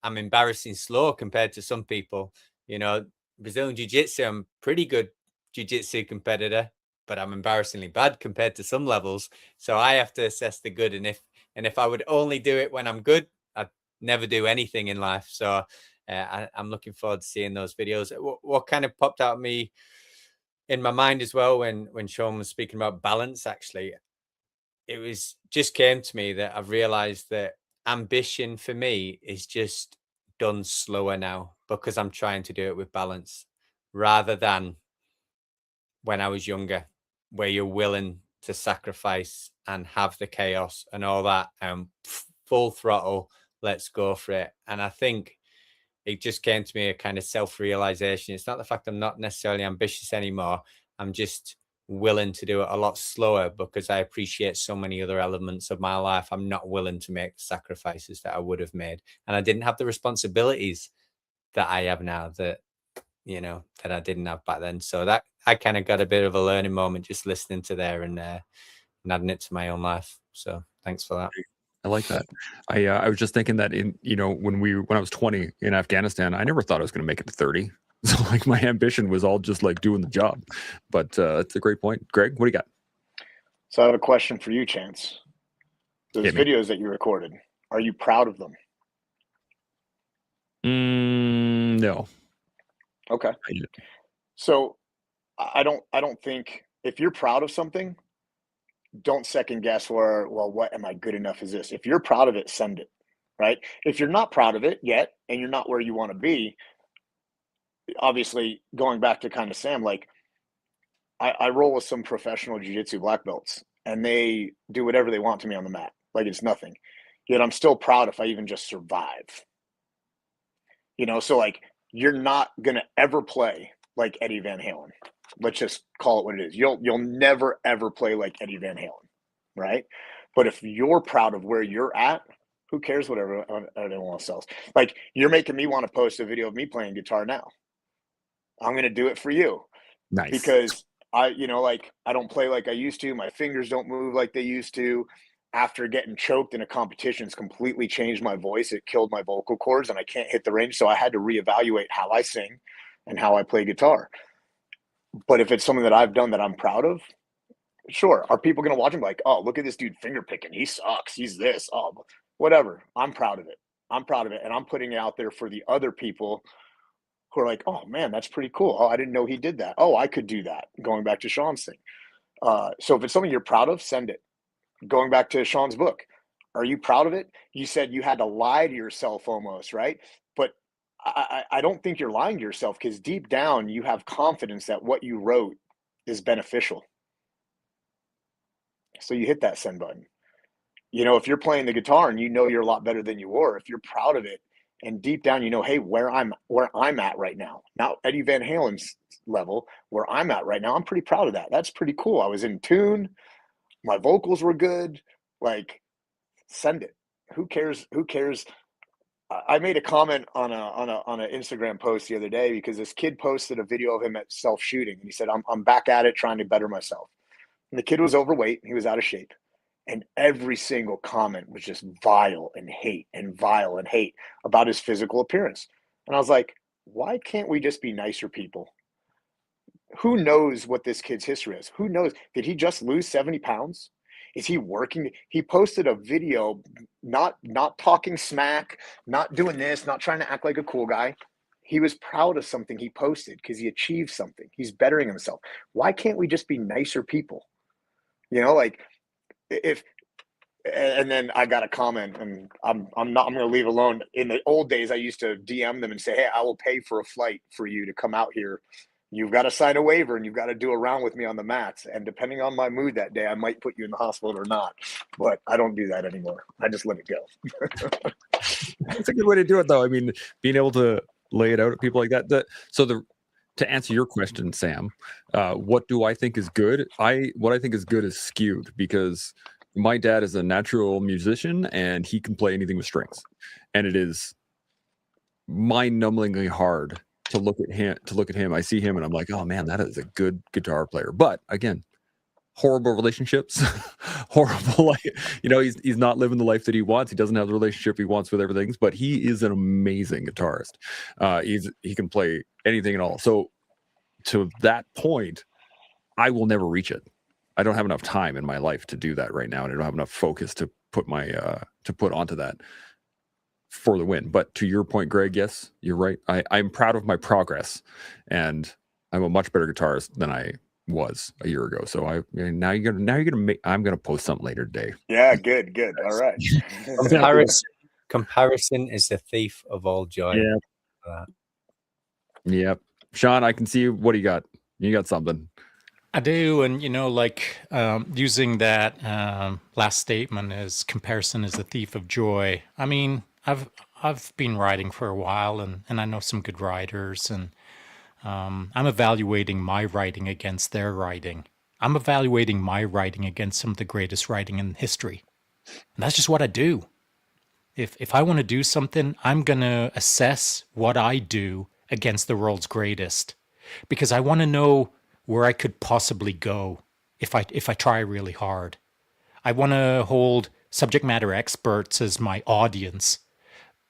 I'm embarrassing slow compared to some people. You know, Brazilian Jiu-Jitsu, I'm pretty good Jiu-Jitsu competitor, but I'm embarrassingly bad compared to some levels. So I have to assess the good. And if I would only do it when I'm good, I'd never do anything in life. So I'm looking forward to seeing those videos. What kind of popped out of me in my mind as well when Shaun was speaking about balance, actually, it was just came to me that I've realized that ambition for me is just done slower now because I'm trying to do it with balance rather than when I was younger, where you're willing to sacrifice and have the chaos and all that and full throttle, let's go for it. And I think it just came to me a kind of self-realization. It's not the fact I'm not necessarily ambitious anymore. I'm just willing to do it a lot slower because I appreciate so many other elements of my life. I'm not willing to make the sacrifices that I would have made. And I didn't have the responsibilities that I have now that, you know, that I didn't have back then. So that I kind of got a bit of a learning moment just listening to there and adding it to my own life. So thanks for that. I like that. I was just thinking that when I was 20 in Afghanistan, I never thought I was going to make it to 30. So like my ambition was all just like doing the job. But it's a great point. Greg, what do you got? So I have a question for you, Chance. Those Hit me. videos that you recorded, are you proud of them? No. Okay. So I don't think if you're proud of something, don't second guess what am I good enough as this? If you're proud of it, send it, right? If you're not proud of it yet and you're not where you want to be, obviously going back to kind of Sam, like I roll with some professional jiu-jitsu black belts and they do whatever they want to me on the mat. Like it's nothing. Yet I'm still proud if I even just survive. You know, so like you're not gonna ever play like Eddie Van Halen. Let's just call it what it is. You'll never ever play like Eddie Van Halen, right? But if you're proud of where you're at, who cares whatever anyone else sells? Like you're making me want to post a video of me playing guitar now. I'm gonna do it for you. Nice. Because I don't play like I used to. My fingers don't move like they used to. After getting choked in a competition, it's completely changed my voice. It killed my vocal cords and I can't hit the range. So I had to reevaluate how I sing and how I play guitar. But if it's something that I've done that I'm proud of, sure. Are people going to watch him like, oh, look at this dude finger picking. He sucks. He's this. Oh, whatever. I'm proud of it. I'm proud of it. And I'm putting it out there for the other people who are like, oh, man, that's pretty cool. Oh, I didn't know he did that. Oh, I could do that. Going back to Shaun's thing. So if it's something you're proud of, send it. Going back to Shaun's book, are you proud of it? You said you had to lie to yourself almost, right? But I don't think you're lying to yourself because deep down you have confidence that what you wrote is beneficial. So you hit that send button. You know, if you're playing the guitar and you know you're a lot better than you were, if you're proud of it, and deep down you know, hey, where I'm at right now, not Eddie Van Halen's level, where I'm at right now, I'm pretty proud of that. That's pretty cool. I was in tune. My vocals were good. Like, send it. Who cares? Who cares? I made a comment on an Instagram post the other day because this kid posted a video of him at self-shooting. And he said, I'm back at it trying to better myself. And the kid was overweight. He was out of shape. And every single comment was just vile and hate about his physical appearance. And I was like, why can't we just be nicer people? who knows what this kid's history is? Who knows? Did he just lose 70 pounds? Is he working? He posted a video, not talking smack, not doing this, not trying to act like a cool guy. He was proud of something he posted because he achieved something. He's bettering himself. Why can't we just be nicer people? You know, like if, and then I got a comment, and I'm going to leave alone. In the old days, I used to DM them and say, hey, I will pay for a flight for you to come out here. You've got to sign a waiver and you've got to do a round with me on the mats. And depending on my mood that day, I might put you in the hospital or not. But I don't do that anymore. I just let it go. It's a good way to do it, though. I mean, being able to lay it out at people like that. To answer your question, Sam, what do I think is good? What I think is good is skewed, because my dad is a natural musician and he can play anything with strings, and it is mind-numbingly hard to look at him. I see him and I'm like, oh man, that is a good guitar player. But again, horrible relationships, horrible, like, you know, he's not living the life that he wants. He doesn't have the relationship he wants with everything, but he is an amazing guitarist. He can play anything and all. So to that point, I will never reach it. I don't have enough time in my life to do that right now, and I don't have enough focus to put onto that for the win. But to your point, Greg, yes, you're right. I'm proud of my progress, and I'm a much better guitarist than I was a year ago. So I'm gonna post something later today. Yeah, good. All right. Comparison is the thief of all joy. Yeah. Yep. Shaun, I can see you. What do you got? You got something. I do, and using that last statement as comparison is the thief of joy. I mean, I've been writing for a while, and I know some good writers, and I'm evaluating my writing against their writing. I'm evaluating my writing against some of the greatest writing in history. And that's just what I do. If I want to do something, I'm going to assess what I do against the world's greatest, because I want to know where I could possibly go if I try really hard. I want to hold subject matter experts as my audience,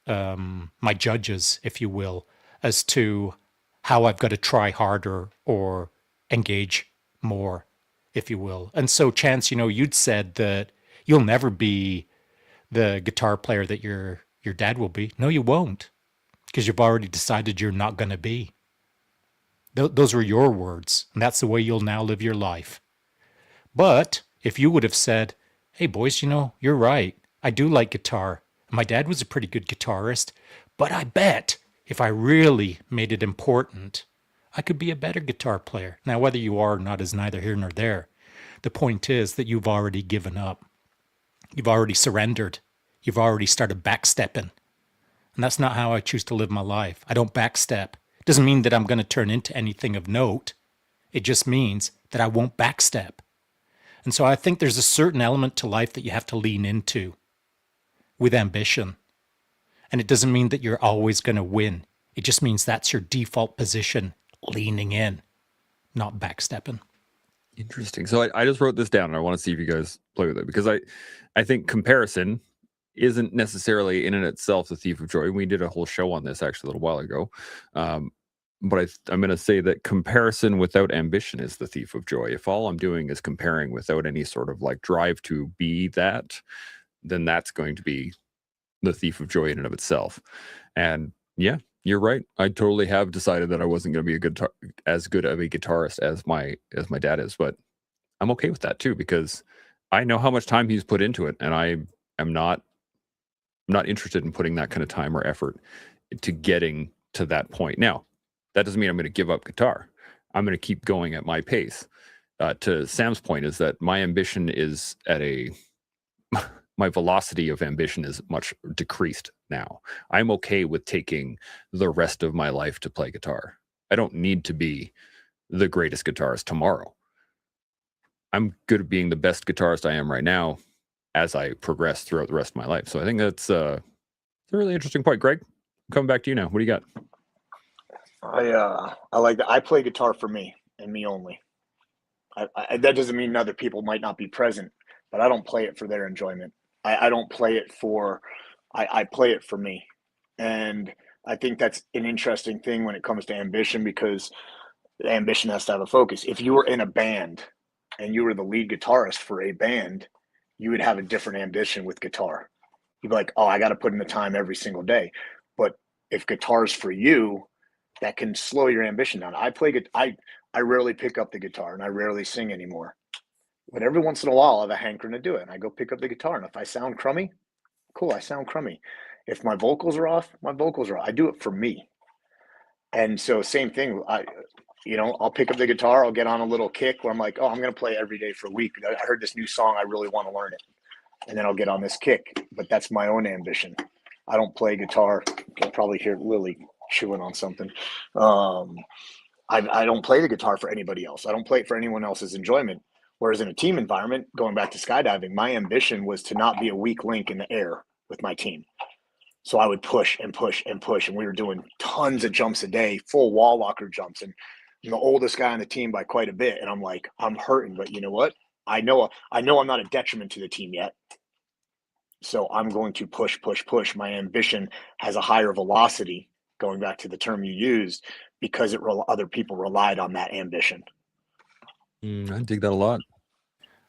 my judges, if you will, as to how I've got to try harder or engage more, if you will. And so, Chance, you'd said that you'll never be the guitar player that your dad will be. No, you won't, because you've already decided you're not going to be. Those were your words, and that's the way you'll now live your life. But if you would have said, hey, boys, you're right. I do like guitar. My dad was a pretty good guitarist, but I bet if I really made it important, I could be a better guitar player. Now, whether you are or not is neither here nor there. The point is that you've already given up. You've already surrendered. You've already started backstepping. And that's not how I choose to live my life. I don't backstep. It doesn't mean that I'm going to turn into anything of note. It just means that I won't backstep. And so I think there's a certain element to life that you have to lean into with ambition. And it doesn't mean that you're always going to win. It just means that's your default position, leaning in, not backstepping. Interesting. So I just wrote this down, and I want to see if you guys play with it, because I think comparison isn't necessarily in and itself the thief of joy. We did a whole show on this actually a little while ago. But I'm going to say that comparison without ambition is the thief of joy. If all I'm doing is comparing without any sort of like drive to be that, then that's going to be the thief of joy in and of itself. And yeah, you're right. I totally have decided that I wasn't going to be as good of a guitarist as my dad is, but I'm okay with that too, because I know how much time he's put into it, and I am not interested in putting that kind of time or effort to getting to that point. Now, that doesn't mean I'm going to give up guitar. I'm going to keep going at my pace. To Sam's point, is that my ambition is my velocity of ambition is much decreased now. I'm okay with taking the rest of my life to play guitar. I don't need to be the greatest guitarist tomorrow. I'm good at being the best guitarist I am right now as I progress throughout the rest of my life. So I think that's a really interesting point. Greg, I'm coming back to you now. What do you got? I like that. I play guitar for me and me only. That doesn't mean other people might not be present, but I don't play it for their enjoyment. I don't play it for, I play it for me. And I think that's an interesting thing when it comes to ambition, because The ambition has to have a focus. If you were in a band and you were the lead guitarist for a band, you would have a different ambition with guitar. You'd be like, oh, I got to put in the time every single day. But if guitar's for you, that can slow your ambition down. I rarely pick up the guitar and I rarely sing anymore. But every once in a while, I have a hankering to do it. And I go pick up the guitar. And if I sound crummy, cool, I sound crummy. If my vocals are off, my vocals are off. I do it for me. And so same thing. I'll pick up the guitar. I'll get on a little kick where I'm like, oh, I'm going to play every day for a week. I heard this new song. I really want to learn it. And then I'll get on this kick. But that's my own ambition. I don't play guitar. You can probably hear Lily chewing on something. I don't play the guitar for anybody else. I don't play it for anyone else's enjoyment. Whereas in a team environment, going back to skydiving, my ambition was to not be a weak link in the air with my team. So I would push and push and push. And we were doing tons of jumps a day, full wall locker jumps. And I'm the oldest guy on the team by quite a bit. And I'm like, I'm hurting, but you know what? I know I'm not a detriment to the team yet. So I'm going to push, push, push. My ambition has a higher velocity, going back to the term you used, because other people relied on that ambition. I dig that a lot.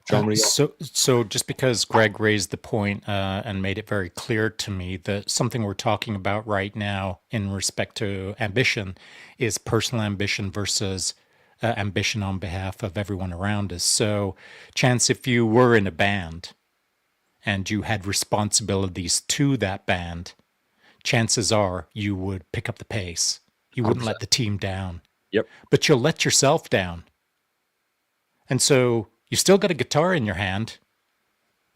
Shaun, what do you got? So just because Greg raised the point and made it very clear to me that something we're talking about right now in respect to ambition is personal ambition versus ambition on behalf of everyone around us. So, Chance, if you were in a band and you had responsibilities to that band, chances are you would pick up the pace. You wouldn't 100%. let the team down. Yep. But you'll let yourself down. And so you still got a guitar in your hand,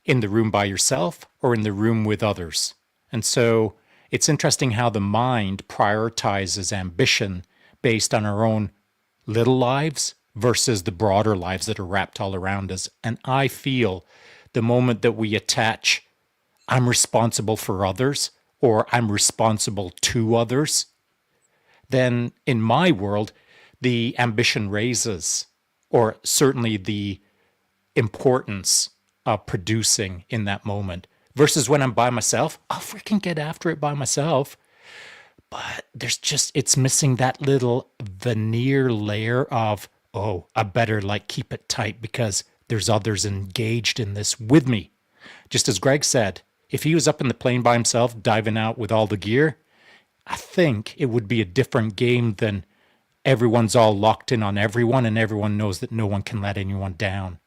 in the room by yourself or in the room with others. And so it's interesting how the mind prioritizes ambition based on our own little lives versus the broader lives that are wrapped all around us. And I feel the moment that we attach, I'm responsible for others or I'm responsible to others, then in my world, the ambition raises, or certainly the importance of producing in that moment, versus when I'm by myself, I'll freaking get after it by myself. But it's missing that little veneer layer of, oh, I better keep it tight because there's others engaged in this with me. Just as Greg said, if he was up in the plane by himself, diving out with all the gear, I think it would be a different game than everyone's all locked in on everyone and everyone knows that no one can let anyone down.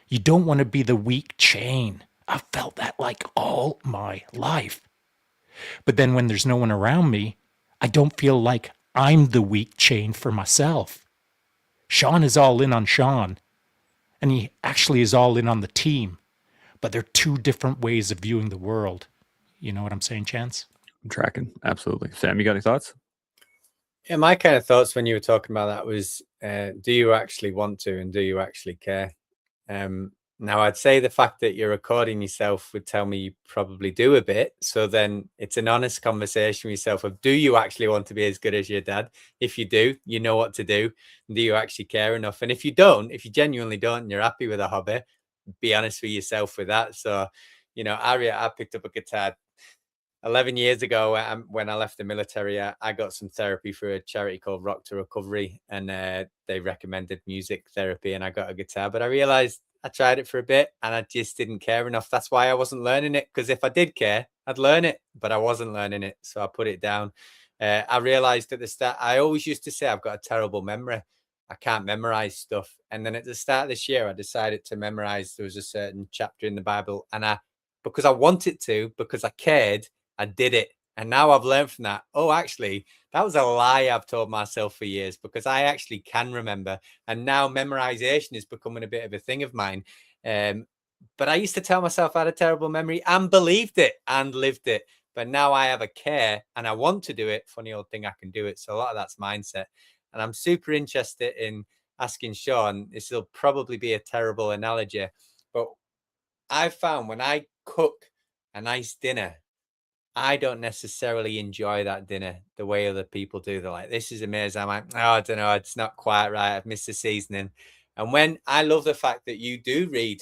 You don't want to be the weak chain. I've felt that all my life. But then when there's no one around me, I don't feel like I'm the weak chain for myself. Shaun is all in on Shaun, and he actually is all in on the team. But they're two different ways of viewing the world. You know what I'm saying, Chance? I'm tracking. Absolutely. Sam, you got any thoughts? Yeah, my kind of thoughts when you were talking about that was, do you actually want to and do you actually care? Now, I'd say the fact that you're recording yourself would tell me you probably do a bit. So then it's an honest conversation with yourself of, do you actually want to be as good as your dad? If you do, you know what to do. And do you actually care enough? And if you don't, if you genuinely don't, and you're happy with a hobby, be honest with yourself with that. So, I picked up a guitar 11 years ago when I left the military. I got some therapy through a charity called Rock to Recovery, and they recommended music therapy, and I got a guitar. But I realized I tried it for a bit and I just didn't care enough. That's why I wasn't learning it, because if I did care, I'd learn it, but I wasn't learning it. So I put it down. I realized at the start, I always used to say I've got a terrible memory. I can't memorize stuff. And then at the start of this year, I decided to memorize. There was a certain chapter in the Bible, and because I wanted to, because I cared, I did it. And now I've learned from that. Oh, actually, that was a lie I've told myself for years, because I actually can remember. And now memorization is becoming a bit of a thing of mine. But I used to tell myself I had a terrible memory and believed it and lived it. But now I have a care and I want to do it. Funny old thing, I can do it. So a lot of that's mindset. And I'm super interested in asking Shaun, this will probably be a terrible analogy, but I found when I cook a nice dinner, I don't necessarily enjoy that dinner the way other people do. They're like, this is amazing. I'm like, oh, I don't know, it's not quite right. I've missed the seasoning. And when I love the fact that you do read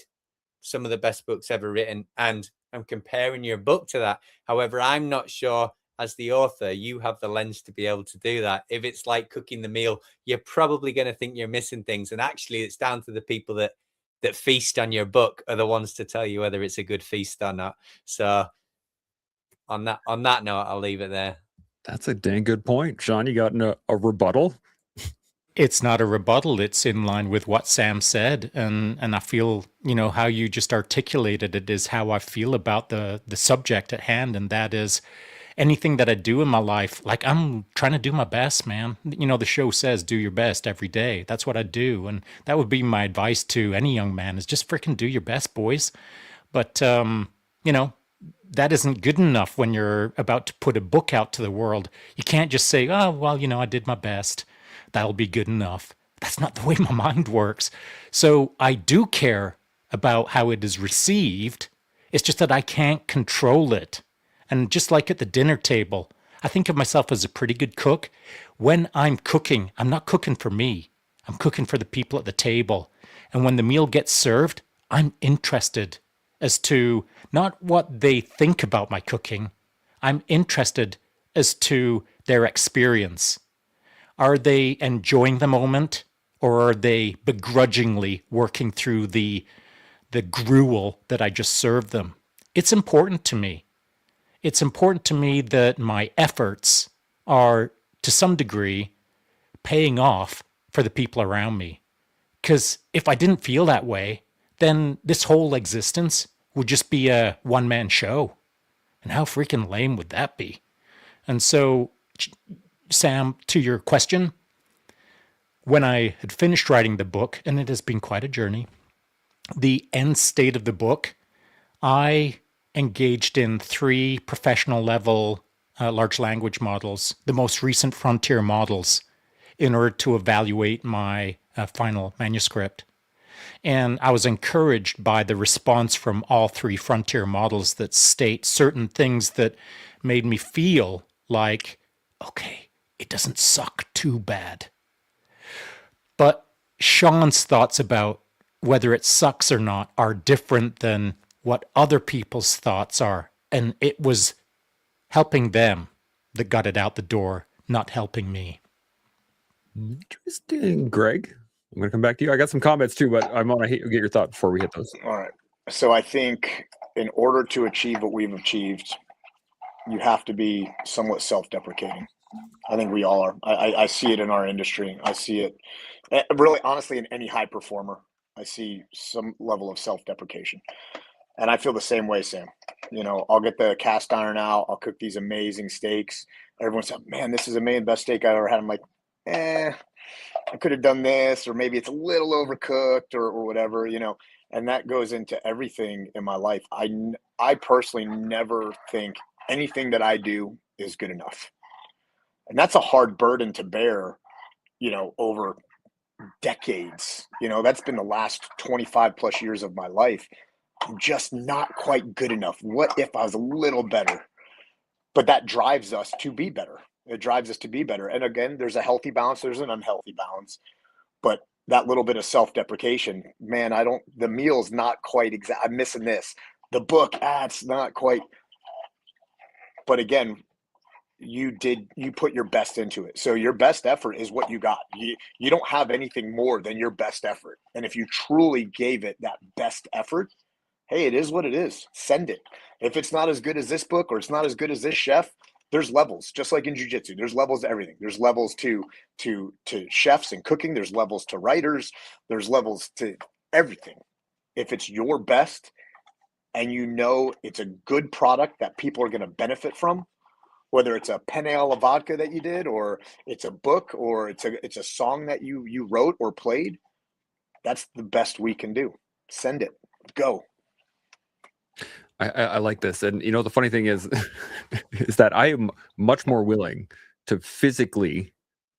some of the best books ever written, and I'm comparing your book to that. However, I'm not sure as the author, you have the lens to be able to do that. If it's like cooking the meal, you're probably going to think you're missing things. And actually, it's down to the people that feast on your book are the ones to tell you whether it's a good feast or not. So on that note, I'll leave it there. That's a dang good point. Shaun, you got a rebuttal? It's not a rebuttal. It's in line with what Sam said. And I feel, how you just articulated it is how I feel about the subject at hand. And that is anything that I do in my life, like I'm trying to do my best, man. The show says do your best every day. That's what I do. And that would be my advice to any young man is just freaking do your best, boys. But, that isn't good enough when you're about to put a book out to the world. You can't just say, oh, well, I did my best. That'll be good enough. That's not the way my mind works. So I do care about how it is received. It's just that I can't control it. And just like at the dinner table, I think of myself as a pretty good cook. When I'm cooking, I'm not cooking for me. I'm cooking for the people at the table. And when the meal gets served, I'm interested as to not what they think about my cooking. I'm interested as to their experience. Are they enjoying the moment, or are they begrudgingly working through the gruel that I just served them? It's important to me. It's important to me that my efforts are, to some degree, paying off for the people around me. Because if I didn't feel that way, then this whole existence would just be a one-man show. And how freaking lame would that be? And so, Sam, to your question, when I had finished writing the book, and it has been quite a journey, the end state of the book, I engaged in 3 professional level large language models, the most recent frontier models, in order to evaluate my final manuscript. And I was encouraged by the response from all 3 frontier models that state certain things that made me feel like, okay, it doesn't suck too bad. But Shaun's thoughts about whether it sucks or not are different than what other people's thoughts are. And it was helping them that got it out the door, not helping me. Interesting, Greg. I'm going to come back to you. I got some comments too, but I want to get your thought before we hit those. All right. So I think in order to achieve what we've achieved, you have to be somewhat self-deprecating. I think we all are. I see it in our industry. I see it really, honestly, in any high performer. I see some level of self-deprecation. And I feel the same way, Sam. I'll get the cast iron out. I'll cook these amazing steaks. Everyone's like, man, this is amazing, best steak I ever had. I'm like, I could have done this, or maybe it's a little overcooked or whatever, and that goes into everything in my life. I personally never think anything that I do is good enough. And that's a hard burden to bear, over decades. That's been the last 25 plus years of my life. I'm just not quite good enough. What if I was a little better? But that drives us to be better. It drives us to be better. And again, there's a healthy balance. There's an unhealthy balance. But that little bit of self-deprecation, man, the meal's not quite exact. I'm missing this. The book, it's not quite. But again, you put your best into it. So your best effort is what you got. You don't have anything more than your best effort. And if you truly gave it that best effort, hey, it is what it is. Send it. If it's not as good as this book, or it's not as good as this chef, there's levels, just like in jiu-jitsu. There's levels to everything. There's levels to chefs and cooking. There's levels to writers. There's levels to everything. If it's your best and it's a good product that people are going to benefit from, whether it's a penne alla vodka that you did, or it's a book, or it's a song that you wrote or played, that's the best we can do. Send it. Go. I like this. And the funny thing is is that I am much more willing to physically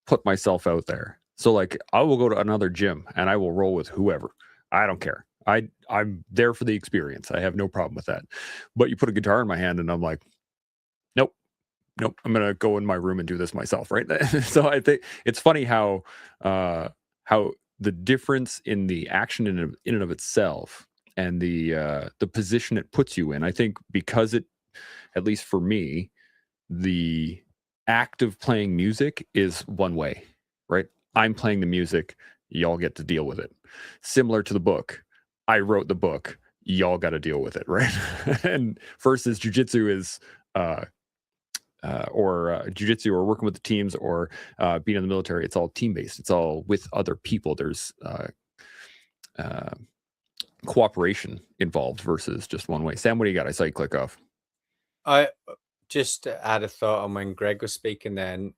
put myself out there. So like I will go to another gym and I will roll with whoever. I don't care. I'm there for the experience. I have no problem with that. But you put a guitar in my hand and I'm like, nope, I'm gonna go in my room and do this myself, right? So I think it's funny how the difference in the action in and of itself and the position it puts you in. I think because it, at least for me, the act of playing music is one way, right? I'm playing the music, y'all get to deal with it. Similar to the book, I wrote the book, y'all got to deal with it, right? And versus jujitsu is jujitsu or working with the teams or being in the military, it's all team based. It's all with other people. There's cooperation involved versus just one way. Sam, what do you got? I saw you click off. I just had a thought on when Greg was speaking then,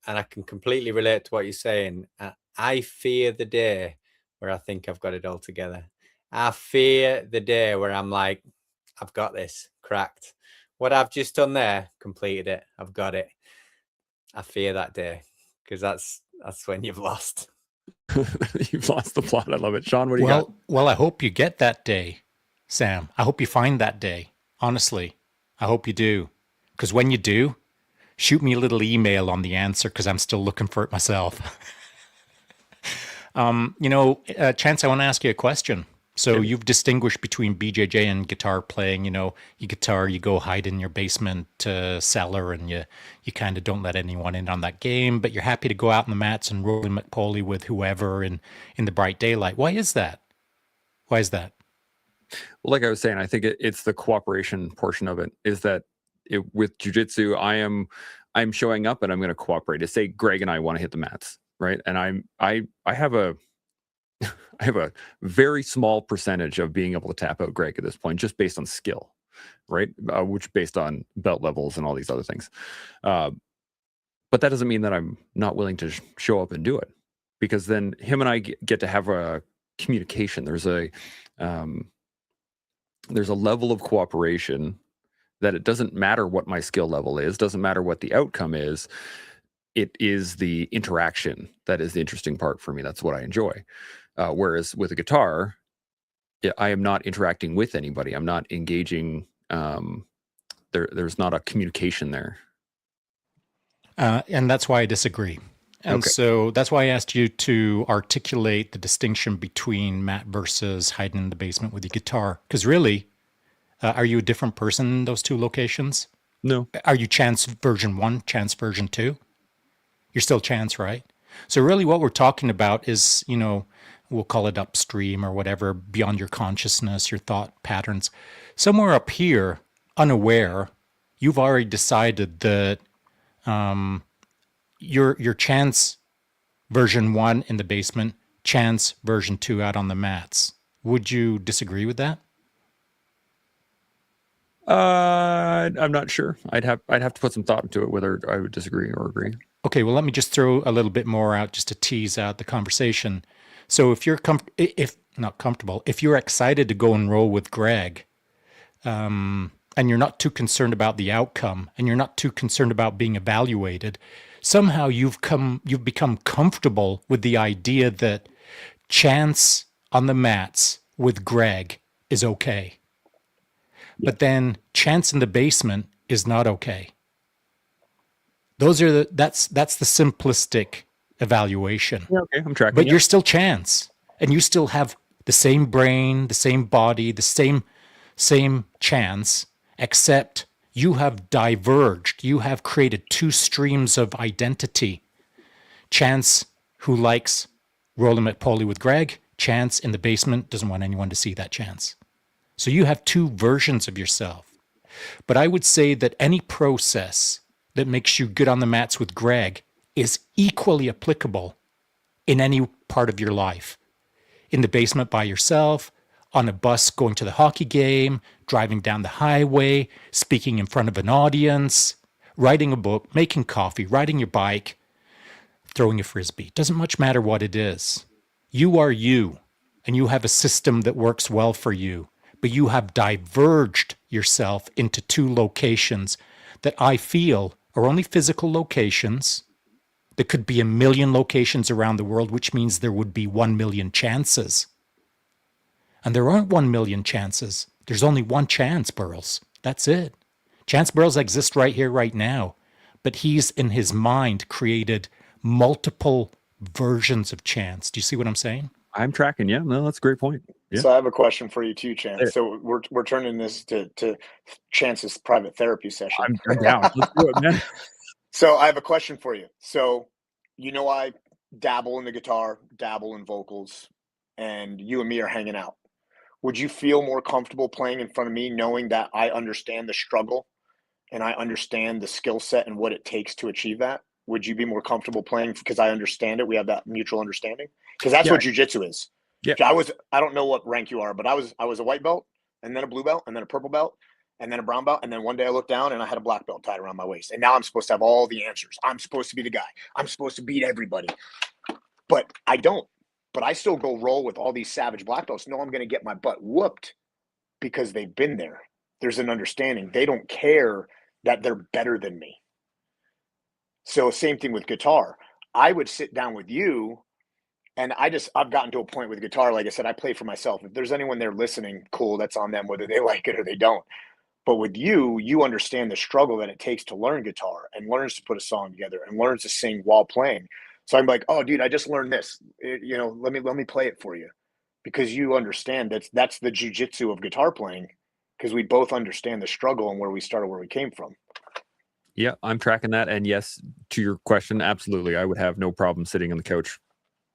and I can completely relate to what you're saying. I fear the day where I think I've got it all together. I fear the day where I'm like, I've got this cracked. What I've just done there, completed it. I've got it. I fear that day because that's when you've lost. You've lost the plot. I love it. Shaun, what do you got? Well, I hope you get that day, Sam. I hope you find that day. Honestly, I hope you do. Because when you do, shoot me a little email on the answer because I'm still looking for it myself. Chance, I want to ask you a question. So you've distinguished between BJJ and guitar playing. You guitar, you go hide in your basement cellar and you kind of don't let anyone in on that game, but you're happy to go out on the mats and roll McPauley with whoever in the bright daylight. Why is that? Why is that? Well, like I was saying, I think it's the cooperation portion of it. Is that with jiu-jitsu, I'm showing up and I'm going to cooperate. To say Greg and I want to hit the mats, right? And I have a very small percentage of being able to tap out Greg at this point, just based on skill, right? Which based on belt levels and all these other things. But that doesn't mean that I'm not willing to show up and do it, because then him and I get to have a communication. There's a level of cooperation that it doesn't matter what my skill level is, doesn't matter what the outcome is. It is the interaction that is the interesting part for me. That's what I enjoy. Whereas with a guitar, I am not interacting with anybody. I'm not engaging. There's not a communication there. And that's why I disagree. And so that's why I asked you to articulate the distinction between mat versus hiding in the basement with your guitar. Because really, are you a different person in those two locations? No. Are you Chance version 1, Chance version 2? You're still Chance, right? So really what we're talking about is, we'll call it upstream or whatever, beyond your consciousness, your thought patterns. Somewhere up here, unaware, you've already decided that your Chance version 1 in the basement, Chance version 2 out on the mats. Would you disagree with that? I'm not sure. I'd have to put some thought into it whether I would disagree or agree. Okay, well, let me just throw a little bit more out just to tease out the conversation. So if you're if you're excited to go and roll with Greg, and you're not too concerned about the outcome, and you're not too concerned about being evaluated, somehow you've become comfortable with the idea that Chance on the mats with Greg is okay. But then Chance in the basement is not okay. That's the simplistic evaluation. Yeah, okay, I'm tracking. But you're still Chance, and you still have the same brain, the same body, the same Chance, except you have diverged. You have created two streams of identity. Chance, who likes rolling McPauley with Greg. Chance in the basement doesn't want anyone to see that Chance. So you have two versions of yourself. But I would say that any process that makes you good on the mats with Greg is equally applicable in any part of your life. In the basement by yourself, on a bus going to the hockey game, driving down the highway, speaking in front of an audience, writing a book, making coffee, riding your bike, throwing a frisbee. Doesn't much matter what it is. You are you, and you have a system that works well for you. But you have diverged yourself into two locations that I feel are only physical locations. There could be 1 million locations around the world, which means there would be 1 million chances. And there aren't 1 million chances. There's only one Chance Burles. That's it. Chance Burles exists right here, right now. But he's, in his mind, created multiple versions of Chance. Do you see what I'm saying? I'm tracking. Yeah, no, that's a great point. Yeah. So I have a question for you too, Hey. Chance. So we're turning this to Chance's private therapy session. I'm down. Let's do it, man. So I have a question for you. So, I dabble in the guitar, dabble in vocals, and you and me are hanging out. Would you feel more comfortable playing in front of me knowing that I understand the struggle and I understand the skill set and what it takes to achieve that? Would you be more comfortable playing because I understand it? We have that mutual understanding? Because that's Yeah. what jujitsu is. Yeah. I don't know what rank you are, but I was a white belt and then a blue belt and then a purple belt and then a brown belt. And then one day I looked down and I had a black belt tied around my waist. And now I'm supposed to have all the answers. I'm supposed to be the guy. I'm supposed to beat everybody. But I don't. But I still go roll with all these savage black belts. No, I'm going to get my butt whooped because they've been there. There's an understanding. They don't care that they're better than me. So same thing with guitar. I would sit down with you, and I've gotten to a point with guitar. Like I said, I play for myself. If there's anyone there listening, cool, that's on them, whether they like it or they don't. But with you understand the struggle that it takes to learn guitar and learns to put a song together and learns to sing while playing. So I'm like, oh, dude, I just learned this. Let me play it for you, because you understand that's the jujitsu of guitar playing, because we both understand the struggle and where we started, where we came from. Yeah, I'm tracking that. And yes, to your question, absolutely. I would have no problem sitting on the couch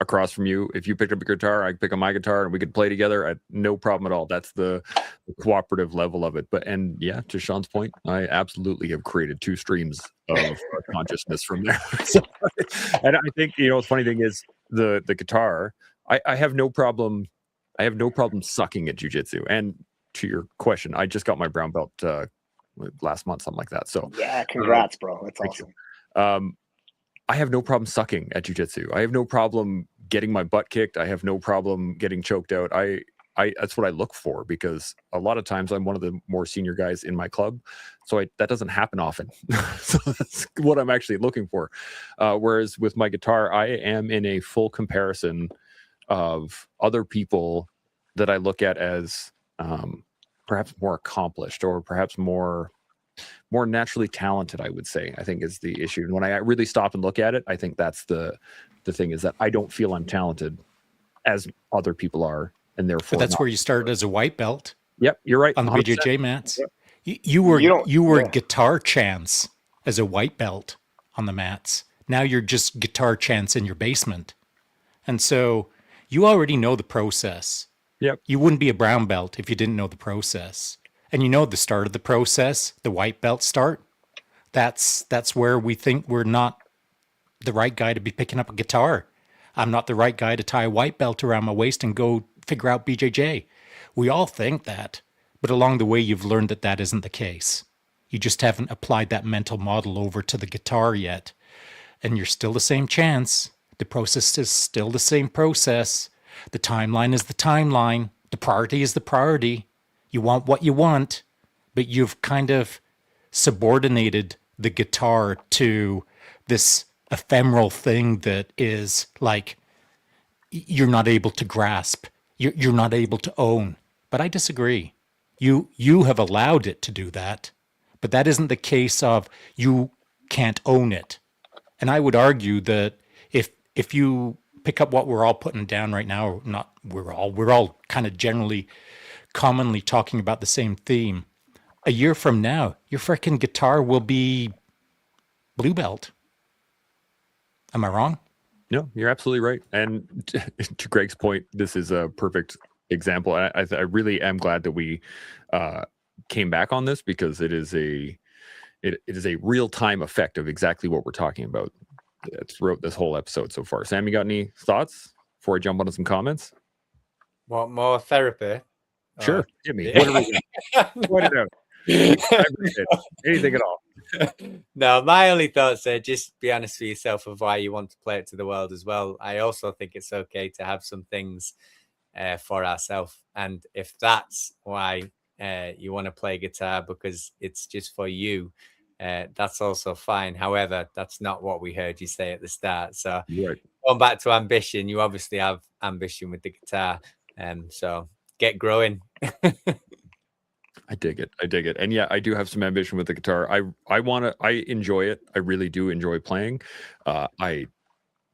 across from you. If you picked up a guitar, I pick up my guitar and we could play together. No problem at all. That's the cooperative level of it. And yeah, to Shaun's point, I absolutely have created two streams of consciousness from there. And I think, the funny thing is the guitar, I have no problem. I have no problem sucking at jujitsu. And to your question, I just got my brown belt last month, something like that. So yeah, congrats, bro. That's awesome. I have no problem sucking at jujitsu. I have no problem getting my butt kicked. I have no problem getting choked out. I that's what I look for, because a lot of times I'm one of the more senior guys in my club, so that doesn't happen often. So that's what I'm actually looking for. Whereas with my guitar, I am in a full comparison of other people that I look at as perhaps more accomplished or perhaps more naturally talented, I would say, I think is the issue. And when I really stop and look at it, I think that's the thing, is that I don't feel I'm talented as other people are, and therefore. But that's where you started as a white belt. Yep, you're right. On the 100%. BJJ mats. Yep. You were guitar chance as a white belt on the mats. Now you're just guitar chance in your basement. And so you already know the process. Yep. You wouldn't be a brown belt if you didn't know the process. And the start of the process, the white belt start, that's where we think we're not the right guy to be picking up a guitar. I'm not the right guy to tie a white belt around my waist and go figure out BJJ. We all think that, but along the way you've learned that isn't the case. You just haven't applied that mental model over to the guitar yet. And you're still the same chance. The process is still the same process. The timeline is the timeline. The priority is the priority. You want what you want, but you've kind of subordinated the guitar to this ephemeral thing that is like you're not able to grasp, you're not able to own. But I disagree. You have allowed it to do that, but that isn't the case of you can't own it. And I would argue that if you pick up what we're all putting down right now, or not we're all kind of generally commonly talking about the same theme. A year from now, your freaking guitar will be blue belt. Am I wrong? No, you're absolutely right. And to Greg's point, this is a perfect example. I really am glad that we came back on this, because it is a real time effect of exactly what we're talking about throughout this whole episode so far. Sam, you got any thoughts before I jump onto some comments? Want more therapy? Sure, hit me. What it out. Anything at all. No, my only thoughts are just be honest with yourself of why you want to play it to the world as well. I also think it's okay to have some things for ourselves. And if that's why you want to play guitar because it's just for you, that's also fine. However, that's not what we heard you say at the start. So right. Going back to ambition, you obviously have ambition with the guitar. So get growing. I dig it. And yeah, I do have some ambition with the guitar. I enjoy it. I really do enjoy playing. I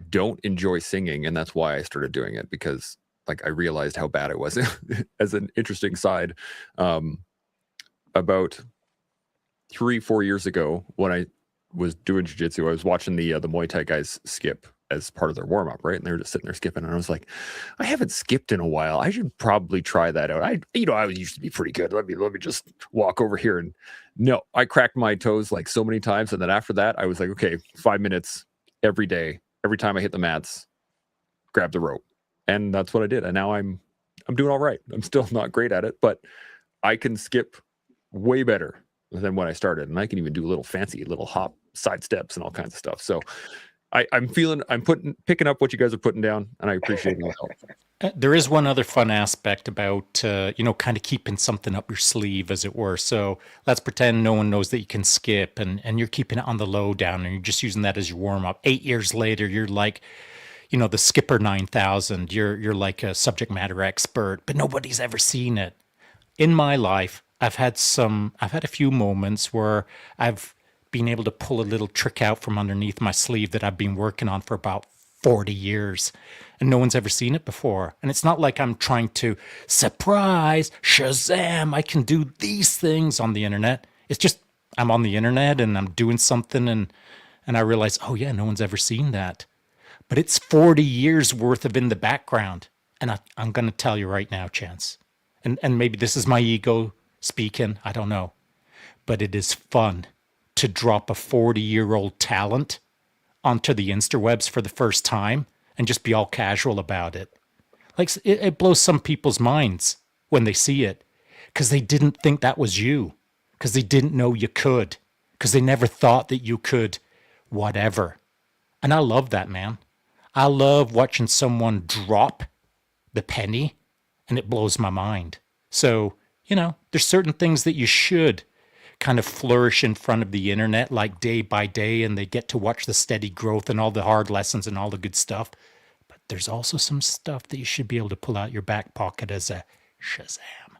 don't enjoy singing, and that's why I started doing it, because like I realized how bad it was. As an interesting side, about 3-4 years ago, when I was doing jiu-jitsu, I was watching the Muay Thai guys skip as part of their warm-up, right? And they were just sitting there skipping, and I was like, I haven't skipped in a while. I should probably try that out. I used to be pretty good. Let me just walk over here. And no, I cracked my toes like so many times. And then after that, I was like, okay, 5 minutes every day, every time I hit the mats, grab the rope. And that's what I did. And now I'm doing all right. I'm still not great at it, but I can skip way better than when I started. And I can even do little fancy little hop side steps and all kinds of stuff. So I'm picking up what you guys are putting down, and I appreciate the help. There is one other fun aspect about, kind of keeping something up your sleeve, as it were. So let's pretend no one knows that you can skip, and you're keeping it on the low down, and you're just using that as your warm up. 8 years later, you're like, the Skipper 9000. You're like a subject matter expert, but nobody's ever seen it. In my life, I've had a few moments where I've been able to pull a little trick out from underneath my sleeve that I've been working on for about 40 years. And no one's ever seen it before. And it's not like I'm trying to surprise, Shazam, I can do these things on the internet. It's just I'm on the internet and I'm doing something and I realize, oh yeah, no one's ever seen that. But it's 40 years worth of in the background. And I'm going to tell you right now, Chance. And maybe this is my ego speaking, I don't know. But it is fun to drop a 40-year-old talent onto the interwebs for the first time and just be all casual about it. Like, it blows some people's minds when they see it because they didn't think that was you, because they didn't know you could, because they never thought that you could whatever. And I love that, man. I love watching someone drop the penny, and it blows my mind. So, there's certain things that you should kind of flourish in front of the internet, like day by day, and they get to watch the steady growth and all the hard lessons and all the good stuff. But there's also some stuff that you should be able to pull out your back pocket as a Shazam.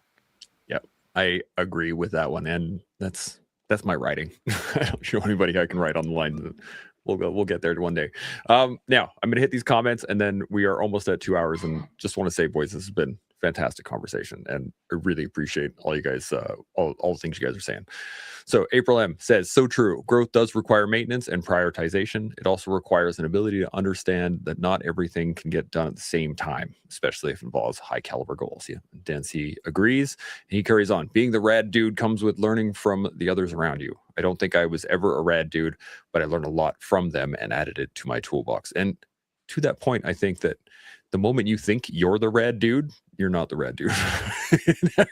Yep, I agree with that one, and that's my writing. I don't show anybody I can write on the line. We'll get there one day. Now I'm going to hit these comments, and then we are almost at 2 hours, and just want to say, boys, this has been fantastic conversation, and I really appreciate all you guys, all the things you guys are saying. So April M says, so true. Growth does require maintenance and prioritization. It also requires an ability to understand that not everything can get done at the same time, especially if it involves high caliber goals. Yeah, Dancy agrees. And he carries on. Being the rad dude comes with learning from the others around you. I don't think I was ever a rad dude, but I learned a lot from them and added it to my toolbox. And to that point, I think that the moment you think you're the rad dude, you're not the rad dude.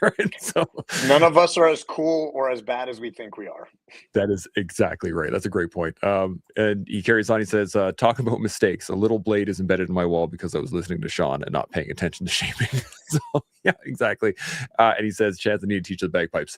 Right? So none of us are as cool or as bad as we think we are. That is exactly right. That's a great point. And he carries on. He says, talking about mistakes, a little blade is embedded in my wall because I was listening to Shaun and not paying attention to shaping. So yeah, exactly. And he says, Chance, I need to teach the bagpipes.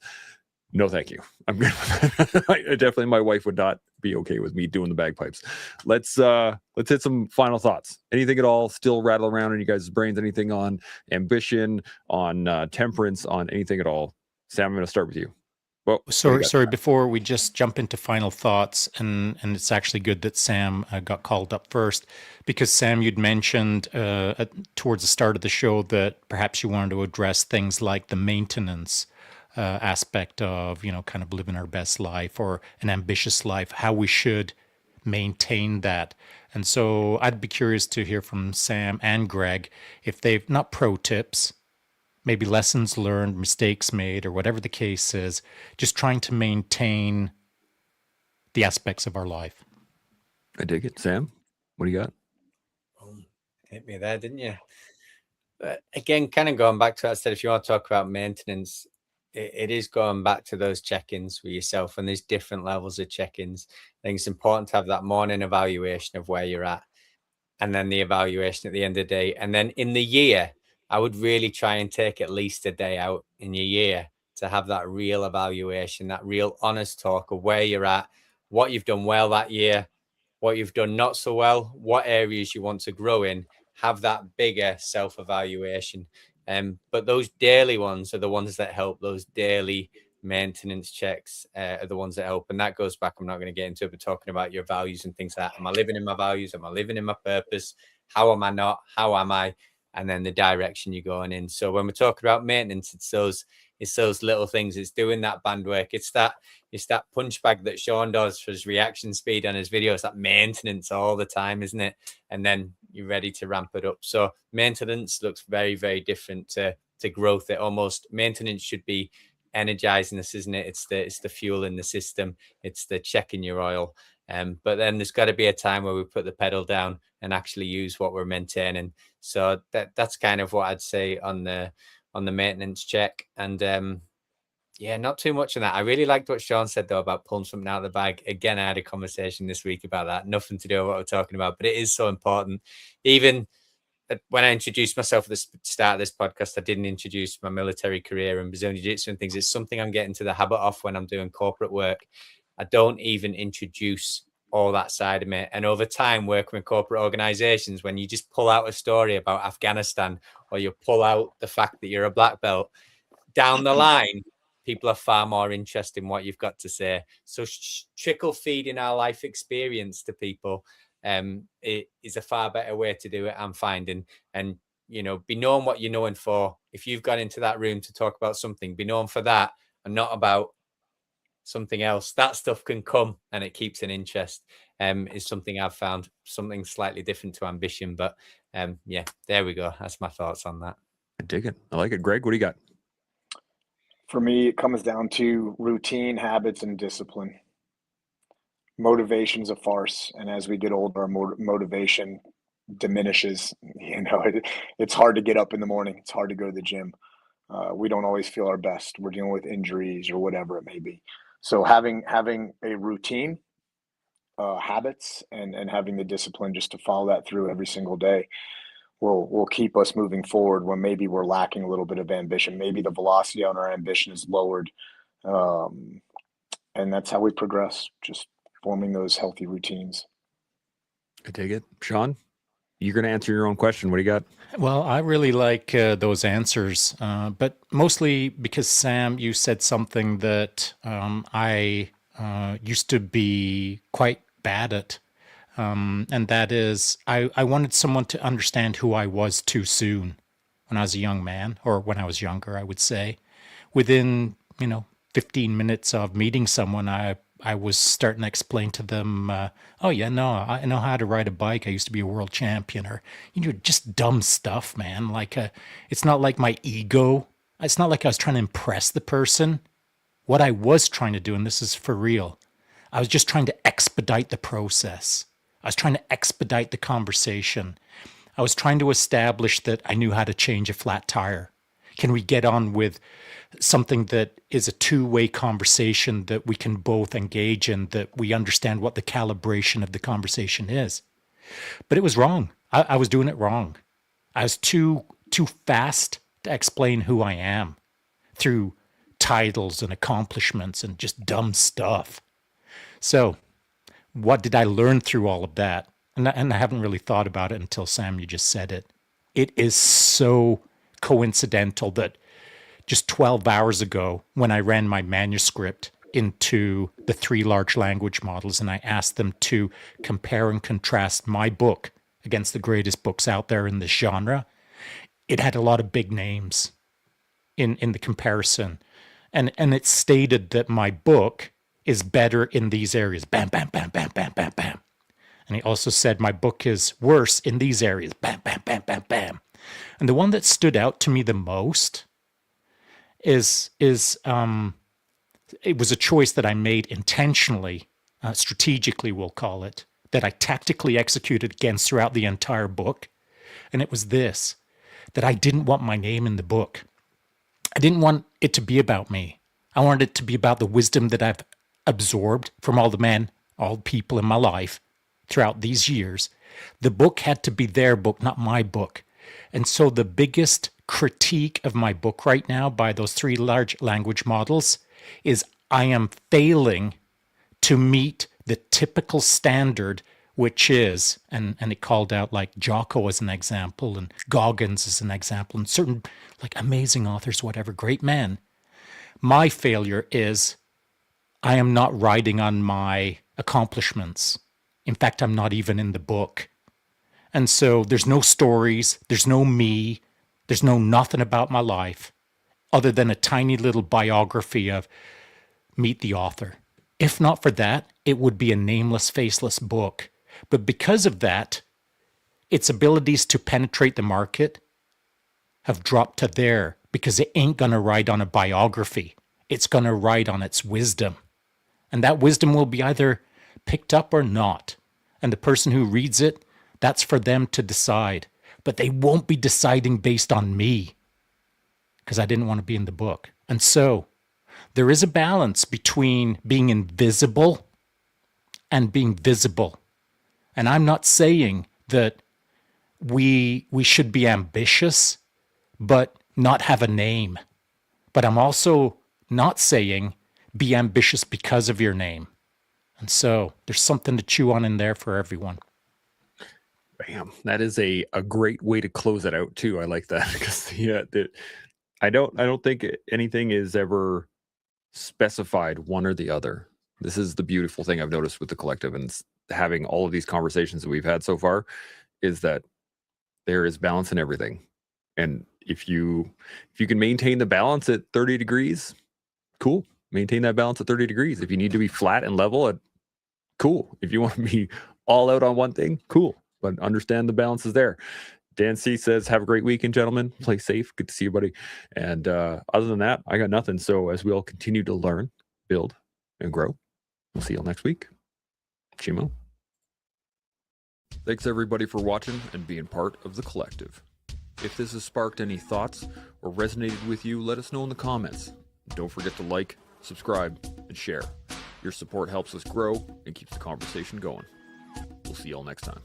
No, thank you. I'm good with that. Definitely, my wife would not be okay with me doing the bagpipes. Let's hit some final thoughts. Anything at all still rattle around in you guys' brains? Anything on ambition, on temperance, on anything at all? Sam, I'm going to start with you. Well, sorry. Before we just jump into final thoughts, and it's actually good that Sam got called up first, because Sam, you'd mentioned towards the start of the show that perhaps you wanted to address things like the maintenance aspect of, kind of living our best life or an ambitious life, how we should maintain that. And so I'd be curious to hear from Sam and Greg if they've, not pro tips, maybe lessons learned, mistakes made, or whatever the case is, just trying to maintain the aspects of our life. I dig it. Sam, what do you got? Hit me there, didn't you? Again, kind of going back to what I said, if you want to talk about maintenance, it is going back to those check-ins with yourself, and there's different levels of check-ins. I think it's important to have that morning evaluation of where you're at, and then the evaluation at the end of the day. And then in the year, I would really try and take at least a day out in your year to have that real evaluation, that real honest talk of where you're at, what you've done well that year, what you've done not so well, what areas you want to grow in. Have that bigger self-evaluation. But those daily ones are the ones that help. Those daily maintenance checks are the ones that help. And that goes back, I'm not going to get into it, but talking about your values and things like that. Am I living in my values? Am I living in my purpose? How am I not? How am I? and then the direction you're going in. So when we're talking about maintenance, it's those little things. It's doing that band work. It's that punch bag that Shaun does for his reaction speed on his videos. That maintenance all the time, isn't it? And then you're ready to ramp it up. So maintenance looks very, very different to growth. It almost, maintenance should be energizing us, isn't it? It's the fuel in the system. It's the checking your oil. But then there's got to be a time where we put the pedal down and actually use what we're maintaining. So that's kind of what I'd say on the maintenance check. And yeah, not too much on that. I really liked what Shaun said though about pulling something out of the bag. Again, I had a conversation this week about that. Nothing to do with what we're talking about, but it is so important. Even when I introduced myself at the start of this podcast, I didn't introduce my military career and Brazilian Jiu-Jitsu and things. It's something I'm getting to the habit of when I'm doing corporate work. I don't even introduce all that side of me. And over time, working with corporate organizations, when you just pull out a story about Afghanistan, or you pull out the fact that you're a black belt, down the line, people are far more interested in what you've got to say. So trickle feeding our life experience to people it is a far better way to do it, I'm finding. And, you know, be known what you're known for. If you've gone into that room to talk about something, be known for that and not about something else. That stuff can come and it keeps an interest. Is something I've found, something slightly different to ambition. But yeah, there we go. That's my thoughts on that. I dig it. I like it. Greg, what do you got? For me, it comes down to routine, habits, and discipline. Motivation's a farce, and as we get older, our motivation diminishes. You know, it's hard to get up in the morning. It's hard to go to the gym. We don't always feel our best. We're dealing with injuries or whatever it may be. So having a routine, habits, and having the discipline just to follow that through every single day will keep us moving forward when maybe we're lacking a little bit of ambition. Maybe the velocity on our ambition is lowered. And that's how we progress, just forming those healthy routines. I dig it. Shaun, you're going to answer your own question. What do you got? Well, I really like those answers, but mostly because, Sam, you said something that I used to be quite bad at. And that is, I wanted someone to understand who I was too soon when I was a young man, or when I was younger, I would say. Within, 15 minutes of meeting someone, I was starting to explain to them, oh yeah, no, I know how to ride a bike. I used to be a world champion, or, just dumb stuff, man. Like, it's not like my ego. It's not like I was trying to impress the person. What I was trying to do, and this is for real, I was just trying to expedite the process. I was trying to expedite the conversation. I was trying to establish that I knew how to change a flat tire. Can we get on with something that is a two-way conversation that we can both engage in, that we understand what the calibration of the conversation is? But it was wrong. I was doing it wrong. I was too fast to explain who I am through titles and accomplishments and just dumb stuff. So what did I learn through all of that? And I haven't really thought about it until, Sam, you just said it. It is so coincidental that just 12 hours ago, when I ran my manuscript into the 3 large language models and I asked them to compare and contrast my book against the greatest books out there in this genre, it had a lot of big names in the comparison. And it stated that my book is better in these areas. Bam, bam, bam, bam, bam, bam, bam. And he also said my book is worse in these areas. Bam, bam, bam, bam, bam. And the one that stood out to me the most is it was a choice that I made intentionally, strategically, we'll call it, that I tactically executed against throughout the entire book. And it was this, that I didn't want my name in the book. I didn't want it to be about me. I wanted it to be about the wisdom that I've absorbed from all the men, all the people in my life throughout these years. The book had to be their book, not my book. And so the biggest critique of my book right now by those 3 large language models is I am failing to meet the typical standard, which is, and it called out like Jocko as an example and Goggins as an example and certain like amazing authors, whatever, great men. My failure is I am not riding on my accomplishments. In fact, I'm not even in the book. And so there's no stories, there's no me, there's no nothing about my life other than a tiny little biography of meet the author. If not for that, it would be a nameless, faceless book. But because of that, its abilities to penetrate the market have dropped to there because it ain't going to ride on a biography. It's going to ride on its wisdom. And that wisdom will be either picked up or not. And the person who reads it, that's for them to decide. But they won't be deciding based on me because I didn't want to be in the book. And so there is a balance between being invisible and being visible. And I'm not saying that we should be ambitious but not have a name. But I'm also not saying be ambitious because of your name. And so there's something to chew on in there for everyone. Bam. That is a great way to close it out too. I like that because I don't think anything is ever specified one or the other. This is the beautiful thing I've noticed with the collective and having all of these conversations that we've had so far is that there is balance in everything. And if you can maintain the balance at 30 degrees, cool. Maintain that balance at 30 degrees. If you need to be flat and level, cool. If you want to be all out on one thing, cool. But understand the balance is there. Dan C says, have a great weekend, gentlemen. Play safe. Good to see you, buddy. And other than that, I got nothing. So as we all continue to learn, build, and grow, we'll see you all next week. Chimo. Thanks, everybody, for watching and being part of the collective. If this has sparked any thoughts or resonated with you, let us know in the comments. Don't forget to like, subscribe, and share. Your support helps us grow and keeps the conversation going. We'll see you all next time.